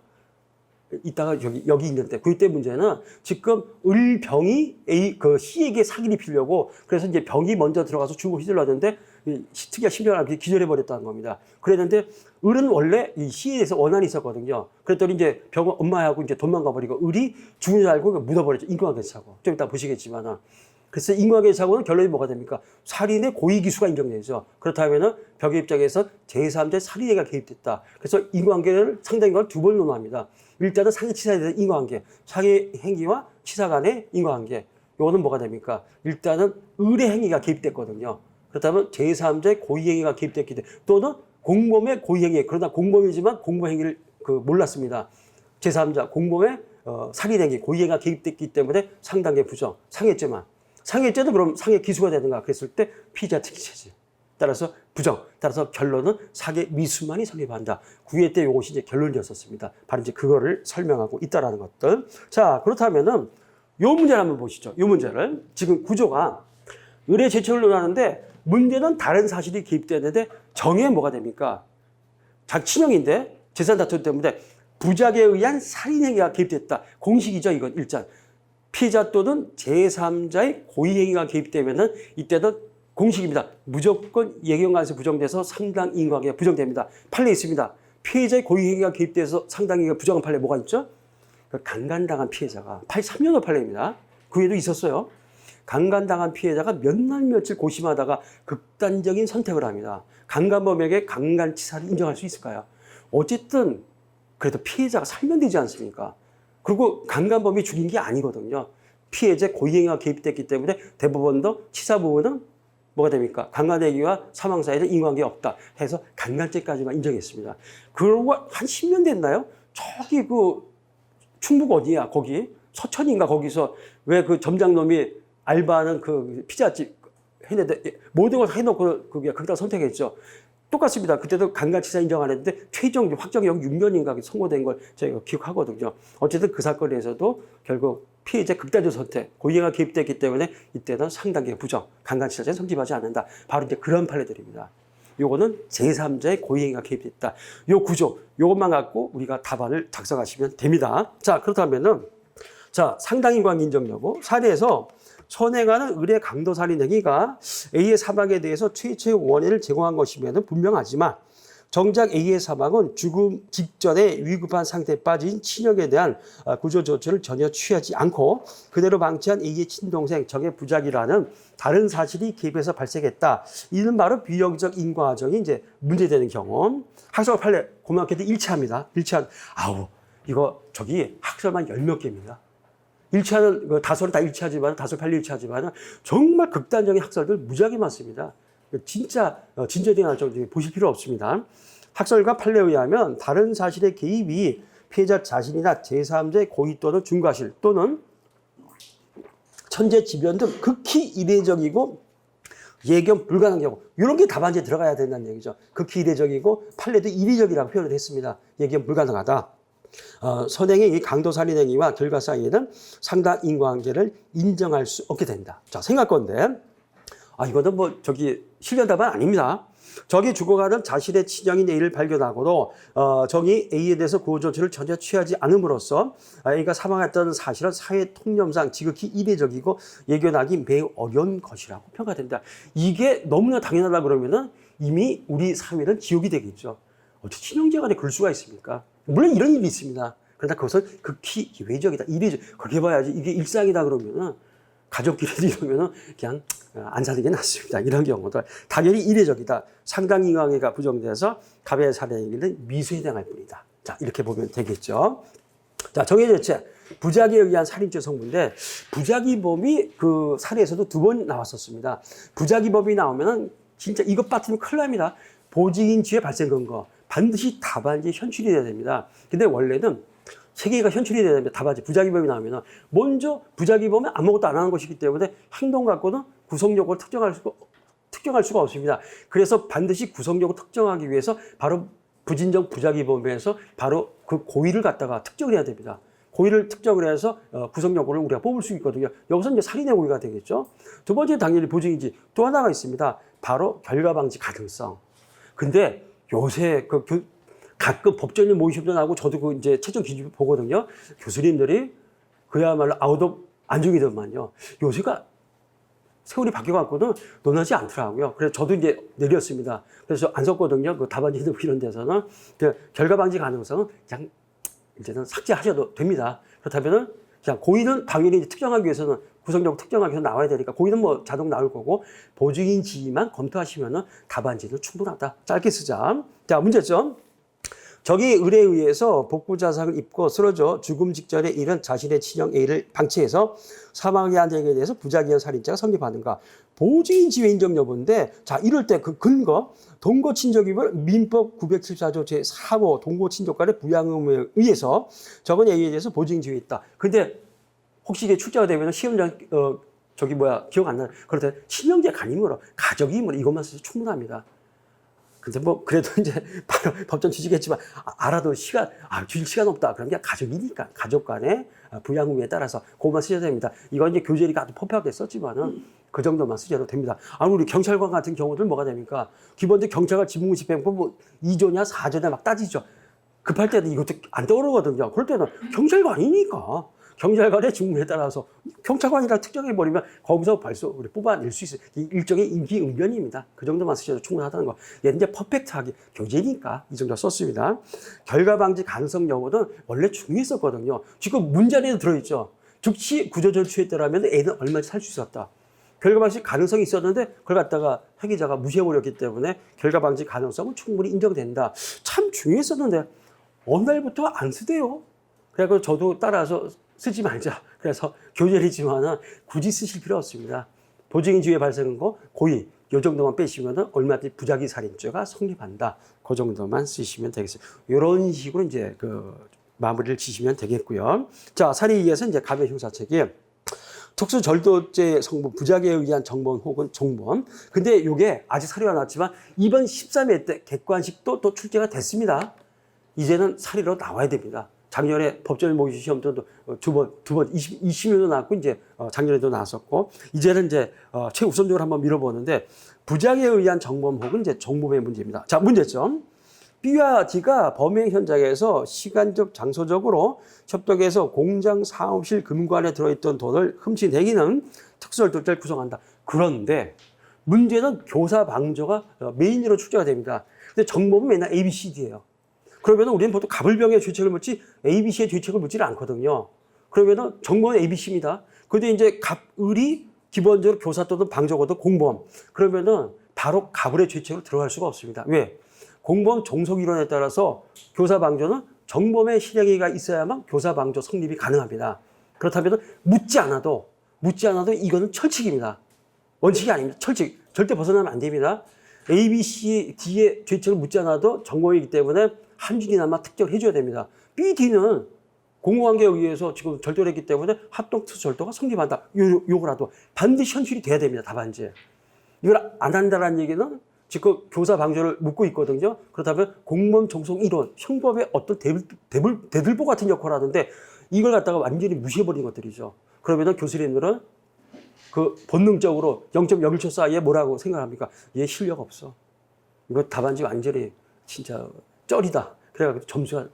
이따가 여기 있는데 구2 때 문제는 지금 을병이 C에게 사기를 피려고 그래서 이제 병이 먼저 들어가서 주고 휘둘렀는데 특이한 심리학을 기절해 버렸다는 겁니다. 그랬는데 을은 원래 이 C에 대해서 원한이 있었거든요. 그랬더니 이제 병 엄마하고 이제 도망가 버리고 을이 죽은 줄 알고 묻어버렸죠. 인과관계 사고. 좀 이따 보시겠지만은. 그래서 인과관계 사고는 결론이 뭐가 됩니까? 살인의 고의기수가 인정되죠. 그렇다면은 벽의 입장에서 제3자 살인행위가 개입됐다. 그래서 인과관계를 상당히 두 번 논합니다. 일단은 상해치사에 대한 인과관계, 상해행위와 치사 간의 인과관계. 요거는 뭐가 됩니까? 일단은 을의 행위가 개입됐거든요. 그렇다면 제3자의 고의행위가 개입됐기 때문에 또는 공범의 고의행위, 그러나 공범이지만 공범행위를 몰랐습니다. 제3자 공범의 살인행위, 고의행위가 개입됐기 때문에 상당의 부정, 상해죄만. 상해죄도 그럼 상해 기수가 되는가 그랬을 때 피의자 특기죄지. 따라서 부정, 따라서 결론은 상해 미수만이 성립한다. 9회 때 이것이 이제 결론이었었습니다. 바로 이제 그거를 설명하고 있다라는 것들. 자, 그렇다면은 요 문제를 한번 보시죠. 요 문제를 지금 구조가 의뢰 제출을 논하는데 문제는 다른 사실이 개입되는데 정의에 뭐가 됩니까? 친형인데 재산 다툼 때문에 부작에 의한 살인행위가 개입됐다. 공식이죠. 이건 일단. 피해자 또는 제3자의 고의행위가 개입되면은 이때는 공식입니다. 무조건 예경관에서 부정돼서 상당 인과관계가 부정됩니다. 판례 있습니다. 피해자의 고의행위가 개입돼서 상당히 부정한 판례 뭐가 있죠? 강간당한 피해자가 83년도 판례입니다. 그 외에도 있었어요. 강간당한 피해자가 몇 날 며칠 고심하다가 극단적인 선택을 합니다. 강간범에게 강간치사를 인정할 수 있을까요? 어쨌든 그래도 피해자가 살면 되지 않습니까? 그리고 강간범이 죽인 게 아니거든요. 피해자 고의행위가 개입됐기 때문에 대법원도 치사 부분은 뭐가 됩니까? 강간행위와 사망 사이에는 인과관계 없다 해서 강간죄까지만 인정했습니다. 그러고 한 10년 됐나요? 저기 충북 어디야? 거기 서천인가 거기서 왜 그 점장놈이 알바하는 그 피자집 했는데 모든 걸 해놓고 거기다 선택했죠. 똑같습니다. 그때도 강간치사 인정 안 했는데 최종 확정형 6년인가 선고된 걸 저희가 기억하거든요. 어쨌든 그 사건에서도 결국 피해자 극단적 선택, 고의행위가 개입됐기 때문에 이때는 상당히 부정, 강간치사죄는 성립하지 않는다. 바로 이제 그런 판례들입니다. 요거는 제3자의 고의행위가 개입됐다. 요 구조, 요것만 갖고 우리가 답안을 작성하시면 됩니다. 자, 그렇다면은 상당인과관계 인정 여부 사례에서 선행하는 의뢰 강도 살인 행위가 A의 사망에 대해서 최초의 원인을 제공한 것이면 분명하지만 정작 A의 사망은 죽음 직전에 위급한 상태에 빠진 친형에 대한 구조 조치를 전혀 취하지 않고 그대로 방치한 A의 친동생 정의 부작이라는 다른 사실이 개입해서 발생했다. 이는 바로 비영적 인과정이 이제 문제되는 경우. 학설 판례 고등학교 때 1차입니다. 1차 이거 학설만 10몇 개입니다. 1차는 다설은 다 1차지만 다설 판례 1차지만 정말 극단적인 학설들 무지하게 많습니다. 진짜 진저딩할 정도 보실 필요 없습니다. 학설과 판례에 의하면 다른 사실의 개입이 피해자 자신이나 제3자의 고의 또는 중과실 또는 천재지변 등 극히 이례적이고 예견 불가능한 경우 이런 게 답안지에 들어가야 된다는 얘기죠. 극히 이례적이고 판례도 이례적이라고 표현을 했습니다. 예견 불가능하다. 선행의 이 강도살인 행위와 결과 사이에는 상당 인과관계를 인정할 수 없게 된다. 자, 생각건데 이거는 실현 답안 아닙니다. 적이 죽어가는 자신의 친형인 A를 발견하고도 적이 A에 대해서 구호 조치를 전혀 취하지 않음으로써 A가 사망했다는 사실은 사회 통념상 지극히 이례적이고 예견하기 매우 어려운 것이라고 평가된다. 이게 너무나 당연하다 그러면은 이미 우리 사회는 지옥이 되겠죠. 어떻게 친형제가 그럴 수가 있습니까? 물론 이런 일이 있습니다. 그러나 그것은 극히 이례적이다. 그렇게 봐야지. 이게 일상이다 그러면은 가족끼리 이러면은 그냥 안 사는 게 낫습니다. 이런 경우도 당연히 이례적이다. 상당 인과관계가 부정돼서 가해의 살인행위는 미수에 해당할 뿐이다. 자, 이렇게 보면 되겠죠. 자, 정해제체 부작위에 의한 살인죄 성분인데 부작위범이 그 사례에서도 2번 나왔었습니다. 부작위범이 나오면은 진짜 이것 빠뜨리면 큰일 납니다. 보증인지의 발생 근거 반드시 답안지에 현출이 돼야 됩니다. 근데 원래는 3개가 현출이 돼야 됩니다. 답안지 부작위범이 나오면은 먼저 부작위범은 아무것도 안 하는 것이기 때문에 행동 갖고는 구성력을 특정할 수가 없습니다. 그래서 반드시 구성력을 특정하기 위해서 바로 부진적 부작위범에서 바로 그 고의를 갖다가 특정을 해야 됩니다. 고의를 특정을 해서 구성요건을 우리가 뽑을 수 있거든요. 여기서 이제 살인의 고의가 되겠죠. 두 번째 당연히 보증인지 또 하나가 있습니다. 바로 결과방지 가능성. 근데 요새 가끔 법전에 모의시험도 나고 저도 그 이제 최종 기준 보거든요. 교수님들이 그야말로 아웃 오브 안중이더만요. 요새가 세월이 바뀌어갖고는 논하지 않더라고요. 그래서 저도 이제 내렸습니다. 그래서 안 썼거든요. 그 답안지 등 이런 데서는. 결과 방지 가능성은 그냥 이제는 삭제하셔도 됩니다. 그렇다면은 그냥 고의는 당연히 특정하기 위해서는 구성력 특정하기 위해서 나와야 되니까 고의는 뭐 자동 나올 거고 보증인 지위만 검토하시면은 답안지는 충분하다. 짧게 쓰자. 자, 문제점. 적이 의뢰에 의해서 복부자상을 입고 쓰러져 죽음 직전에 이른 자신의 친형 A를 방치해서 사망하게 한 행위에 대해서 부작위한 살인죄가 성립하는가. 보증인 지위 인정 여부인데, 자, 이럴 때 그 근거, 동거친족이면 민법 974조 제4호 동거친족간의 부양 의무에 의해서 적은 A에 대해서 보증인 지위에 있다. 근데 혹시 이게 출제가 되면 시험장, 기억 안 나요. 그럴 때 친형제 간임으로, 가족이 뭐 이것만 쓰셔도 충분합니다. 근데 뭐 그래도 이제 바로 법정 취지겠지만 알아도 주일 시간 없다. 그럼 그냥 가족이니까 가족 간의 부양 의무에 따라서 그것만 쓰셔야 됩니다. 이건 이제 교재리가 아주 퍼펙하게 썼지만은 그 정도만 쓰셔도 됩니다. 우리 경찰관 같은 경우들 뭐가 됩니까? 기본적으로 경찰관 지문구 집행법 뭐 2조냐 4조냐 막 따지죠. 급할 때는 이것도 안 떠오르거든요. 그럴 때는 경찰관이니까. 경찰관의 직무에 따라서 경찰관이라 특정해버리면 거기서 벌써 우리 뽑아낼 수 있어요. 일종의 임기응변입니다. 그 정도만 쓰셔도 충분하다는 거. 얘는 이제 퍼펙트하게 교재니까 이 정도 썼습니다. 결과방지 가능성 여부는 원래 중요했었거든요. 지금 문제 안에도 들어있죠. 즉시 구조조를 취했더라면 애는 얼마나 살 수 있었다. 결과방지 가능성이 있었는데 그걸 갖다가 회계자가 무시해버렸기 때문에 결과방지 가능성은 충분히 인정된다. 참 중요했었는데 어느 날부터 안 쓰대요. 그래서 저도 따라서 쓰지 말자. 그래서 교재이지만은 굳이 쓰실 필요 없습니다. 보증인 지위에 발생한 거 고의 이 정도만 빼시면은 얼마든지 부작위 살인죄가 성립한다. 그 정도만 쓰시면 되겠습니다. 이런 식으로 이제 마무리를 지시면 되겠고요. 자, 살인에서 이제 가벼운 형사책이 특수절도죄 성분, 부작위에 의한 정범 혹은 종범. 근데 이게 아직 사례가 나왔지만 이번 13회 때 객관식도 또 출제가 됐습니다. 이제는 사례로 나와야 됩니다. 작년에 법조인 모의 시험도 두 번, 20년도 나왔고, 이제 작년에도 나왔었고, 이제는 이제 최우선적으로 한번 밀어보는데, 부작위에 의한 정범 혹은 이제 종범의 문제입니다. 자, 문제점. B와 D가 범행 현장에서 시간적, 장소적으로 협력해서 공장 사업실 금관에 들어있던 돈을 훔치내기는 특수절도죄를 구성한다. 그런데 문제는 교사 방조가 메인으로 출제가 됩니다. 근데 정범은 맨날 ABCD예요. 그러면 우리는 보통 갑을병의 죄책을 묻지 ABC의 죄책을 묻지를 않거든요. 그러면 정범은 ABC입니다. 근데 이제 갑을이 기본적으로 교사 또는 방조거든 공범. 그러면은 바로 갑을의 죄책으로 들어갈 수가 없습니다. 왜? 공범 종속 이론에 따라서 교사 방조는 정범의 실행위가 있어야만 교사 방조 성립이 가능합니다. 그렇다면 묻지 않아도 이거는 철칙입니다. 원칙이 아닙니다. 철칙. 절대 벗어나면 안 됩니다. A, B, C, D의 죄책을 묻지 않아도 정범이기 때문에 한 줄이나마 특정을 해줘야 됩니다. B, D는 공공관계에 의해서 지금 절도를 했기 때문에 합동특수 절도가 성립한다. 요거라도 반드시 현실이 돼야 됩니다. 답안지에. 이걸 안 한다는 얘기는 지금 교사 방조를 묻고 있거든요. 그렇다면 공범 종속 이론, 형법의 어떤 대들보 같은 역할을 하는데 이걸 갖다가 완전히 무시해버린 것들이죠. 그러면 교수님들은 그 본능적으로 0.01초 사이에 뭐라고 생각합니까? 얘 실력 없어. 이거 답안지 완전히 진짜 쩔이다. 그래가지고 점수가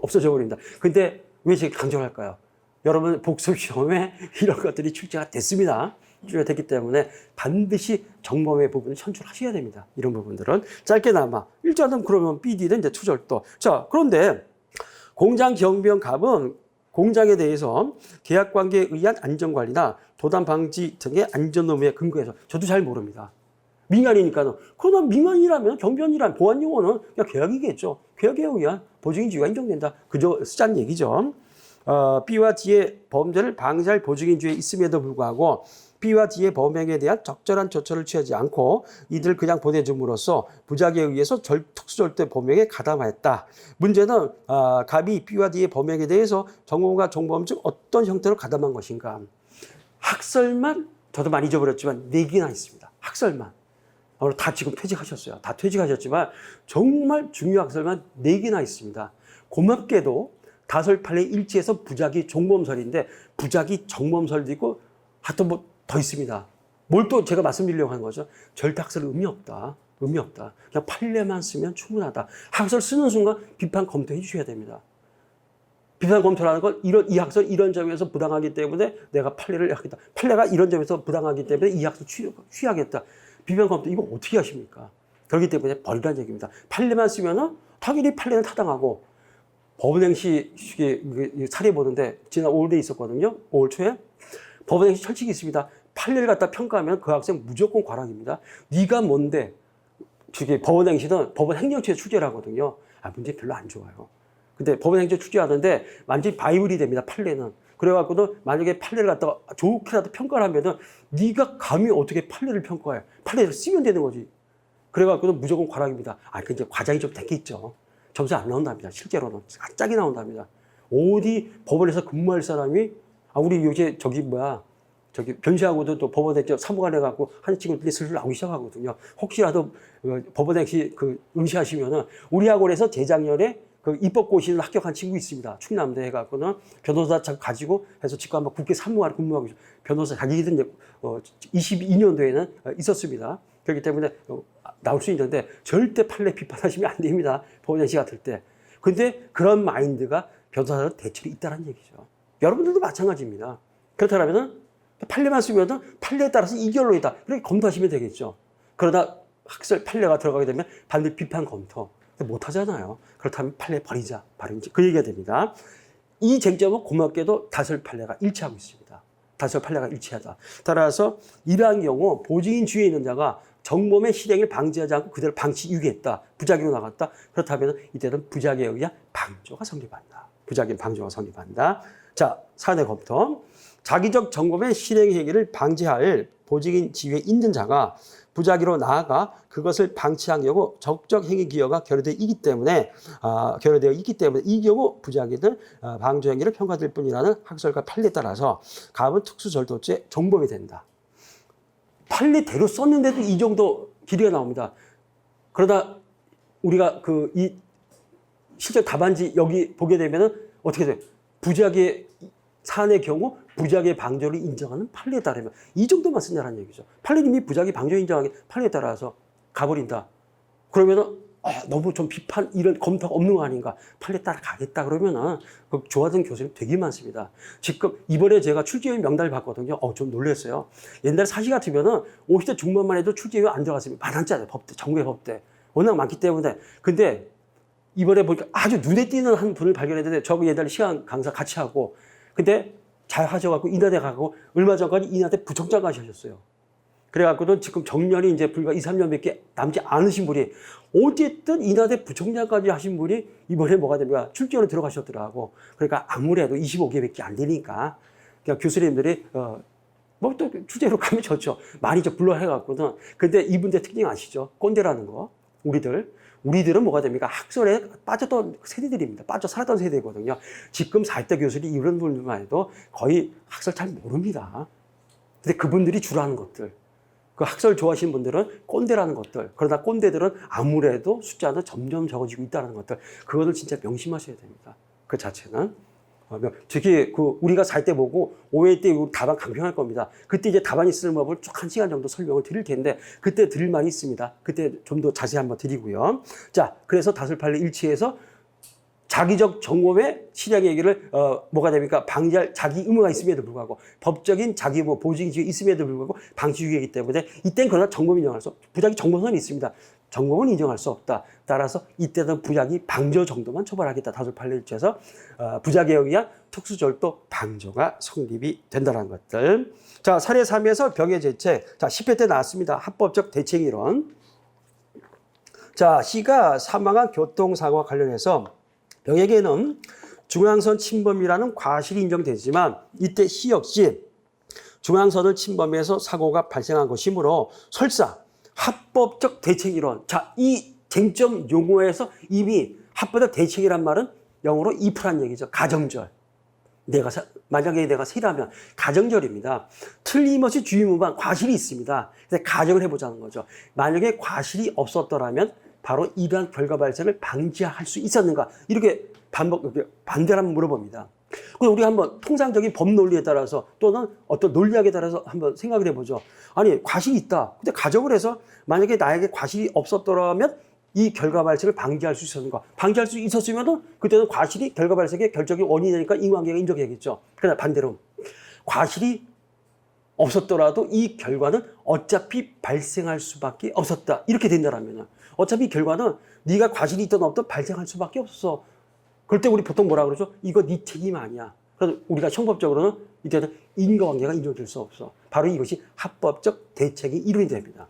없어져 버립니다. 근데 왜 제가 강조를 할까요? 여러분 복수 시험에 이런 것들이 출제가 됐습니다. 출제가 됐기 때문에 반드시 정범의 부분을 선출하셔야 됩니다. 이런 부분들은 짧게나마 일단은 그러면 BD는 이제 투절도. 자, 그런데 공장 경비원 갑은 공장에 대해서 계약관계에 의한 안전관리나 도난 방지 등의 안전 의무에 근거해서 저도 잘 모릅니다. 민간이니까는. 그러나 민간이라면 경비원이란 보안 용어는 그냥 계약이겠죠. 계약에 의한 보증인 지위가 인정된다. 그저 쓰자는 얘기죠. B와 D의 범죄를 방지할 보증인 지위에 있음에도 불구하고 B와 D의 범행에 대한 적절한 조처를 취하지 않고 이들을 그냥 보내줌으로써 부작위에 의해서 특수절도 범행에 가담하였다. 문제는 갑이 B와 D의 범행에 대해서 정범과 종범 중 어떤 형태로 가담한 것인가. 학설만 저도 많이 잊어버렸지만 4개나 있습니다. 학설만. 다 지금 퇴직하셨어요. 다 퇴직하셨지만 정말 중요한 학설만 4개나 있습니다. 고맙게도 다설판례 일치에서 부작위 종범설인데 부작위 정범설도 있고 하여튼 뭐 더 있습니다. 뭘 또 제가 말씀드리려고 하는 거죠. 절대 학설 의미 없다. 의미 없다. 그냥 판례만 쓰면 충분하다. 학설 쓰는 순간 비판 검토해 주셔야 됩니다. 비판 검토라는 건 이 학설 이런 점에서 부당하기 때문에 내가 판례를 하겠다. 판례가 이런 점에서 부당하기 때문에 이 학설 취하겠다. 비판 검토 이거 어떻게 하십니까? 그렇기 때문에 버리라는 얘기입니다. 판례만 쓰면은 당연히 판례는 타당하고 법원행시 사례 보는데 지난 5월에 있었거든요. 5월 초에 법원행시 철칙이 있습니다. 판례를 갖다 평가하면 그 학생 무조건 과락입니다. 네가 뭔데? 법원행시는 법원 행정처에 출제를 하거든요. 문제 별로 안 좋아요. 근데 법원 행정 출제하는데 완전히 바이블이 됩니다. 판례는. 그래갖고도 만약에 판례를 갖다가 좋게라도 평가를 하면은 네가 감히 어떻게 판례를 평가해? 판례를 쓰면 되는 거지. 그래갖고도 무조건 과락입니다. 그 이제 과장이 좀 됐겠죠. 점수 안 나온답니다. 실제로는 짝이 나온답니다. 어디 법원에서 근무할 사람이 우리 요새 변시하고도 또 법원에 사무관 해갖고 하는 친구들이 슬슬 나오기 시작하거든요. 혹시라도 법원행시 응시하시면은 우리 학원에서 재작년에 입법고시를 합격한 친구 있습니다. 충남대 해갖고는 변호사 가지고 해서 지금 아마 국회 사무관에 근무하고 있어요. 변호사 자기들 22년도에는 있었습니다. 그렇기 때문에 나올 수 있는데 절대 판례 비판하시면 안 됩니다. 법원행시 같을 때. 근데 그런 마인드가 변호사들 대체로 있다는 얘기죠. 여러분들도 마찬가지입니다. 그렇다면 판례만 쓰면 판례에 따라서 이결론이다. 이렇게 검토하시면 되겠죠. 그러다 학설 판례가 들어가게 되면 반드시 비판 검토. 못 하잖아요. 그렇다면 판례 버리자. 바로 이제 그 얘기가 됩니다. 이 쟁점은 고맙게도 다설 판례가 일치하고 있습니다. 다설 판례가 일치하다. 따라서 이러한 경우 보증인 주위에 있는 자가 정범의 실행을 방지하지 않고 그대로 방치 유기했다. 부작위로 나갔다. 그렇다면 이때는 부작위에 의한 방조가 성립한다. 부작위 방조가 성립한다. 자, 사내 검토. 자기적 정범의 실행 행위를 방지할 보증인 지위에 있는 자가 부작위로 나아가 그것을 방치한 경우 적적 행위 기여가 결여되어 있기 때문에 이 경우 부작위는 방조 행위를 평가될 뿐이라는 학설과 판례에 따라서 가압은 특수절도죄 정범이 된다. 판례대로 썼는데도 이 정도 길이가 나옵니다. 그러다 우리가 이 실제 답안지 여기 보게 되면은 어떻게 돼요? 부작위 사안의 경우 부작위 방조를 인정하는 판례에 따르면 이 정도만 쓰냐는 얘기죠. 판례는 이미 부작위 방조 인정하기 판례에 따라서 가버린다. 그러면은 너무 좀 비판 이런 검토가 없는 거 아닌가? 판례 따라 가겠다 그러면은 좋아하던 교수님 되게 많습니다. 지금 이번에 제가 출제위원 명단을 봤거든요. 좀 놀랐어요. 옛날 사시 같으면은 50대 중반만 해도 출제위원 안 들어갔습니다. 많았잖아요. 법대, 전국의 법대. 워낙 많기 때문에. 근데 이번에 보니까 아주 눈에 띄는 한 분을 발견했는데 저하고 옛날에 시간 강사 같이 하고 근데 잘 하셔갖고 인하대 가고 얼마 전까지 인하대 부총장까지 하셨어요. 그래갖고는 지금 정년이 이제 불과 2, 3년밖에 남지 않으신 분이 어쨌든 인하대 부총장까지 하신 분이 이번에 뭐가 됩니까? 출제로 들어가셨더라고. 그러니까 아무래도 25개밖에 안 되니까 그러니까 교수님들이 뭐 또 출제로 가면 좋죠. 많이 불러해갖고는. 근데 이분들 특징 아시죠? 꼰대라는 거. 우리들은 뭐가 됩니까? 학설에 빠졌던 세대들입니다. 빠져 살았던 세대거든요. 지금 40대 교수들이 이런 분들만 해도 거의 학설 잘 모릅니다. 근데 그분들이 주로 하는 것들. 그 학설 좋아하시는 분들은 꼰대라는 것들. 그러다 꼰대들은 아무래도 숫자는 점점 적어지고 있다는 것들. 그거를 진짜 명심하셔야 됩니다. 그 자체는. 특히 우리가 살 때 보고 5회 때 답안 강평할 겁니다. 그때 이제 답안이 쓰는 법을 쭉 1시간 정도 설명을 드릴 텐데 그때 드릴 말이 있습니다. 그때 좀 더 자세히 한번 드리고요. 자, 그래서 다설판례 일치해서 자기적 정범의 실행 얘기를 뭐가 됩니까? 방지할 자기 의무가 있음에도 불구하고 법적인 자기 의무 보증이 있음에도 불구하고 방치 유기이기 때문에 이때는 그러나 정범 인정할 수 없다. 부작위 정범은 있습니다. 정범은 인정할 수 없다. 따라서 이때는 부작위 방조 정도만 처벌하겠다. 다설판례 일치해서 부작위에 의한 특수절도 방조가 성립이 된다는 것들. 자, 사례 3에서 병의 대책. 자, 10회 때 나왔습니다. 합법적 대책 이론. 자, C가 사망한 교통사고와 관련해서 병에게는 중앙선 침범이라는 과실이 인정되지만 이때 C 역시 중앙선을 침범해서 사고가 발생한 것이므로 설사 합법적 대책 이론. 자, 이 쟁점 용어에서 이미 합법적 대책이란 말은 영어로 if란 얘기죠. 가정절. 만약에 내가 세라면 가정절입니다. 틀림없이 주의무방 과실이 있습니다. 그래서 가정을 해보자는 거죠. 만약에 과실이 없었더라면 바로 이러한 결과 발생을 방지할 수 있었는가? 이렇게 반대로 한번 물어봅니다. 그럼 우리가 한번 통상적인 법 논리에 따라서 또는 어떤 논리학에 따라서 한번 생각을 해보죠. 아니, 과실이 있다. 근데 가정을 해서 만약에 나에게 과실이 없었더라면 이 결과 발생을 방지할 수 있었는가? 방지할 수 있었으면 그때는 과실이 결과 발생의 결정의 원인이 되니까 인과관계가 인정되겠죠. 그러나 반대로 과실이 없었더라도 이 결과는 어차피 발생할 수밖에 없었다. 이렇게 된다면 어차피 결과는 네가 과실이 있든 없든 발생할 수밖에 없었어. 그럴 때 우리 보통 뭐라 그러죠? 이거 네 책임 아니야. 그래서 우리가 형법적으로는 이때는 인과관계가 인정될 수 없어. 바로 이것이 합법적 대책의 이론이 됩니다.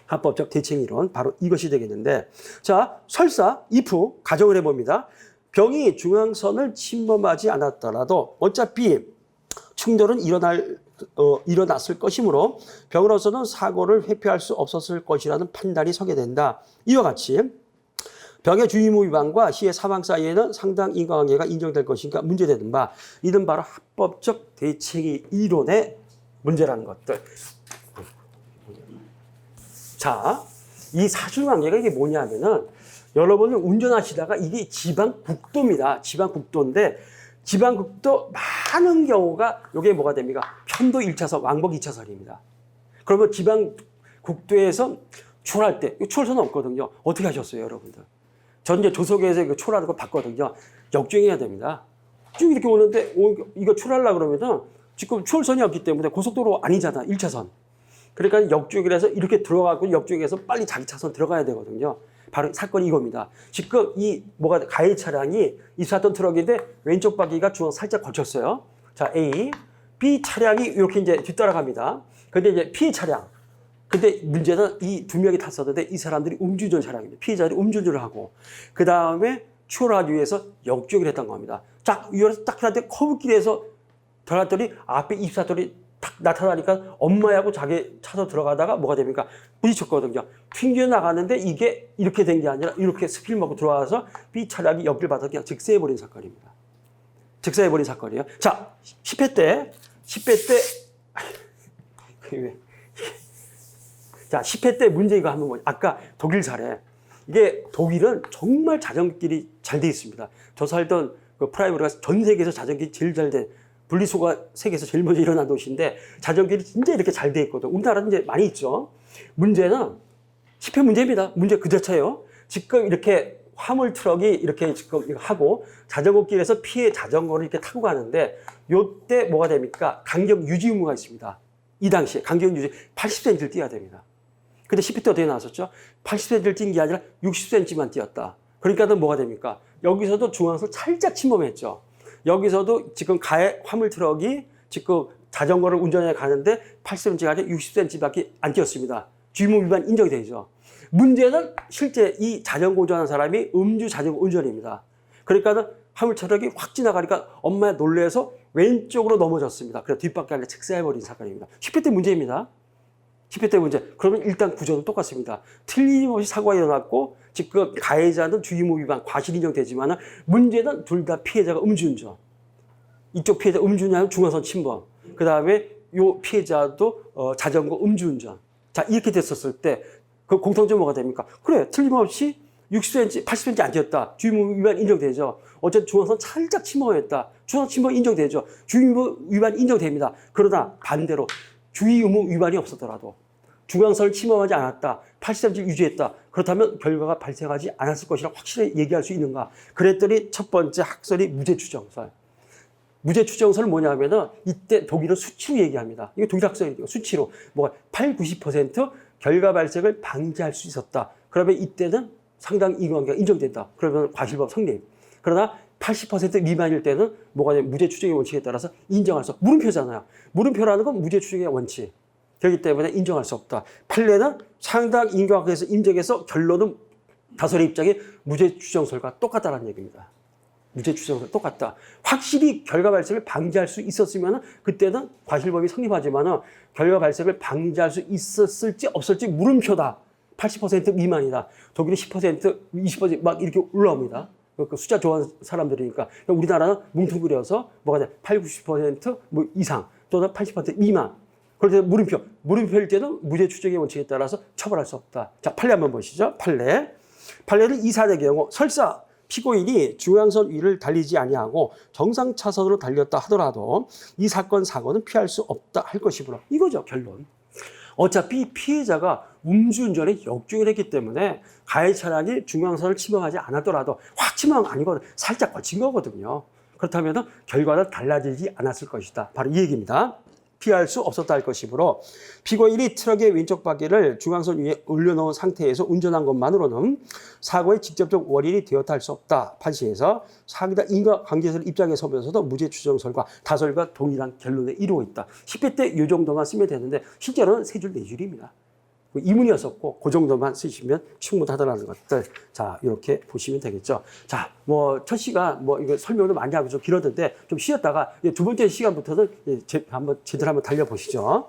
합법적 대책 이론, 바로 이것이 되겠는데, 자, 설사 if 가정을 해봅니다. 병이 중앙선을 침범하지 않았더라도 어차피 충돌은 일어났을 것이므로 병으로서는 사고를 회피할 수 없었을 것이라는 판단이 서게 된다. 이와 같이 병의 주의무 위반과 시의 사망 사이에는 상당 인과관계가 인정될 것이니까 문제되는 바, 이는 바로 합법적 대책의 이론의 문제라는 것들. 자, 이 사실관계가 이게 뭐냐면은 여러분은 운전하시다가 이게 지방국도입니다. 지방국도인데 지방국도 많은 경우가 이게 뭐가 됩니까? 편도 1차선, 왕복 2차선입니다. 그러면 지방국도에서 출할 때 추월선 없거든요. 어떻게 하셨어요, 여러분들? 전 이제 조석에서 출하는 거 봤거든요. 역주행해야 됩니다. 쭉 이렇게 오는데 이거 출하려고 그러면은 지금 추월선이 없기 때문에 고속도로 아니잖아, 1차선. 그러니까 역주행을 해서 이렇게 들어가고 역주행해서 빨리 자기 차선 들어가야 되거든요. 바로 사건이 이겁니다. 지금 가해 차량이 입사했던 트럭인데 왼쪽 바퀴가 중앙 살짝 걸쳤어요. 자, A, B 차량이 이렇게 이제 뒤따라갑니다. 근데 이제 피해 차량. 근데 문제는 이 두 명이 탔었는데 이 사람들이 음주운전 차량입니다. 피해자들이 음주운전을 하고 그 다음에 추월하기 위해서 역주행을 했던 겁니다. 딱 위에서 딱 하는데 커브길에서 들어갔더니 앞에 입사들이 딱 나타나니까 엄마하고 자기 차서 들어가다가 뭐가 됩니까? 부딪혔거든요. 튕겨 나가는데 이게 이렇게 된 게 아니라 이렇게 스킬 먹고 들어와서 B 차량이 옆을 받아 그냥 직사해버린 사건입니다. 직사해버린 사건이에요. 자, 10회 때 자, 10회 때 문제 이거 한번 아까 독일 사례. 이게 독일은 정말 자전거길이 잘 돼 있습니다. 저 살던 그 프라이머리가 전 세계에서 자전거길이 제일 잘 돼. 분리수거가 세계에서 제일 먼저 일어난 도시인데 자전거길이 진짜 이렇게 잘 돼 있거든. 우리나라는 이제 많이 있죠. 문제는 10회 문제입니다. 문제 그 자체예요. 지금 이렇게 화물 트럭이 이렇게 지금 하고 자전거길에서 피해 자전거를 이렇게 타고 가는데 요때 뭐가 됩니까? 간격 유지 의무가 있습니다. 이 당시에 간격 유지 80cm를 뛰어야 됩니다. 근데 10회 때 어떻게 나왔었죠? 80cm를 뛴 게 아니라 60cm만 뛰었다. 그러니까는 뭐가 됩니까? 여기서도 중앙선 살짝 침범했죠. 여기서도 지금 가해 화물 트럭이 지금 자전거를 운전해 가는데 80cm가 아니라 60cm밖에 안 뛰었습니다. 주의무 위반 인정이 되죠. 문제는 실제 이 자전거 운전하는 사람이 음주 자전거 운전입니다. 그러니까는 화물 트럭이 확 지나가니까 엄마가 놀래서 왼쪽으로 넘어졌습니다. 그래서 뒷바퀴 안에 직사해버린 사건입니다. 10회 때 문제입니다. 10회 때 문제. 그러면 일단 구조는 똑같습니다. 틀림없이 사고가 일어났고 지금 가해자는 주의무 위반 과실 인정되지만 문제는 둘 다 피해자가 음주운전. 이쪽 피해자 음주운전 중앙선 침범. 그 다음에 요 피해자도 자전거 음주운전. 자, 이렇게 됐었을 때 그 공통점이 뭐가 됩니까? 그래, 틀림없이 60cm, 80cm 안 뛰었다. 주의무 위반 인정되죠. 어쨌든 중앙선 살짝 침범했다. 중앙선 침범 인정되죠. 주의무 위반 인정됩니다. 그러나 반대로 주의 의무 위반이 없었더라도 중앙선을 침범하지 않았다. 80cm 유지했다. 그렇다면 결과가 발생하지 않았을 것이라 확실히 얘기할 수 있는가? 그랬더니 첫 번째 학설이 무죄추정설. 무죄추정설은 뭐냐면은 이때 독일은 수치로 얘기합니다. 이거 독일 학설이니까 수치로. 뭐가 90% 결과 발생을 방지할 수 있었다. 그러면 이때는 상당 인과관계가 인정된다. 그러면 과실법 성립. 그러나 80% 미만일 때는 뭐가 되면 무죄추정의 원칙에 따라서 인정할 수 없다. 물음표잖아요. 물음표라는 건 무죄추정의 원칙. 그렇기 때문에 인정할 수 없다. 판례는 상당 인과관계에서 인정해서 결론은 다설의 입장에 무죄추정설과 똑같다는 얘기입니다. 무죄추정설 똑같다. 확실히 결과 발생을 방지할 수 있었으면 그때는 과실법이 성립하지만 결과 발생을 방지할 수 있었을지 없을지 물음표다. 80% 미만이다. 독일은 10%, 20% 막 이렇게 올라옵니다. 그 숫자 좋아하는 사람들이니까. 우리나라는 뭉뚱그려서 뭐가 돼? 80, 90% 뭐 이상 또는 80% 미만. 그럴 때 물음표일 때는 무죄추정의 원칙에 따라서 처벌할 수 없다. 자, 판례 한번 보시죠. 판례. 판례를 이산의 경우 설사 피고인이 중앙선 위를 달리지 아니하고 정상 차선으로 달렸다 하더라도 이 사건 사고는 피할 수 없다 할 것이므로 이거죠 결론. 어차피 피해자가 음주운전에 역주행을 했기 때문에 가해 차량이 중앙선을 침범하지 않았더라도 확 침범한 거 아니거든. 살짝 거친 거거든요. 그렇다면 결과는 달라지지 않았을 것이다. 바로 이 얘기입니다. 피할 수 없었다 할 것이므로 피고인이 트럭의 왼쪽 바퀴를 중앙선 위에 올려놓은 상태에서 운전한 것만으로는 사고의 직접적 원인이 되었다 할 수 없다. 판시에서 사기다 인과관계설 입장에 서면서도 무죄 추정설과 다설과 동일한 결론에 이루고 있다. 10회 때 이 정도만 쓰면 되는데 실제로는 3줄 4줄입니다. 이문이었었고 그 정도만 쓰시면 충분하다라는 것들. 자, 이렇게 보시면 되겠죠. 자, 뭐 첫 시간 뭐 이거 설명도 많이 하고 좀 길었는데 좀 쉬었다가 두 번째 시간부터는 한번 제대로 한번 달려 보시죠.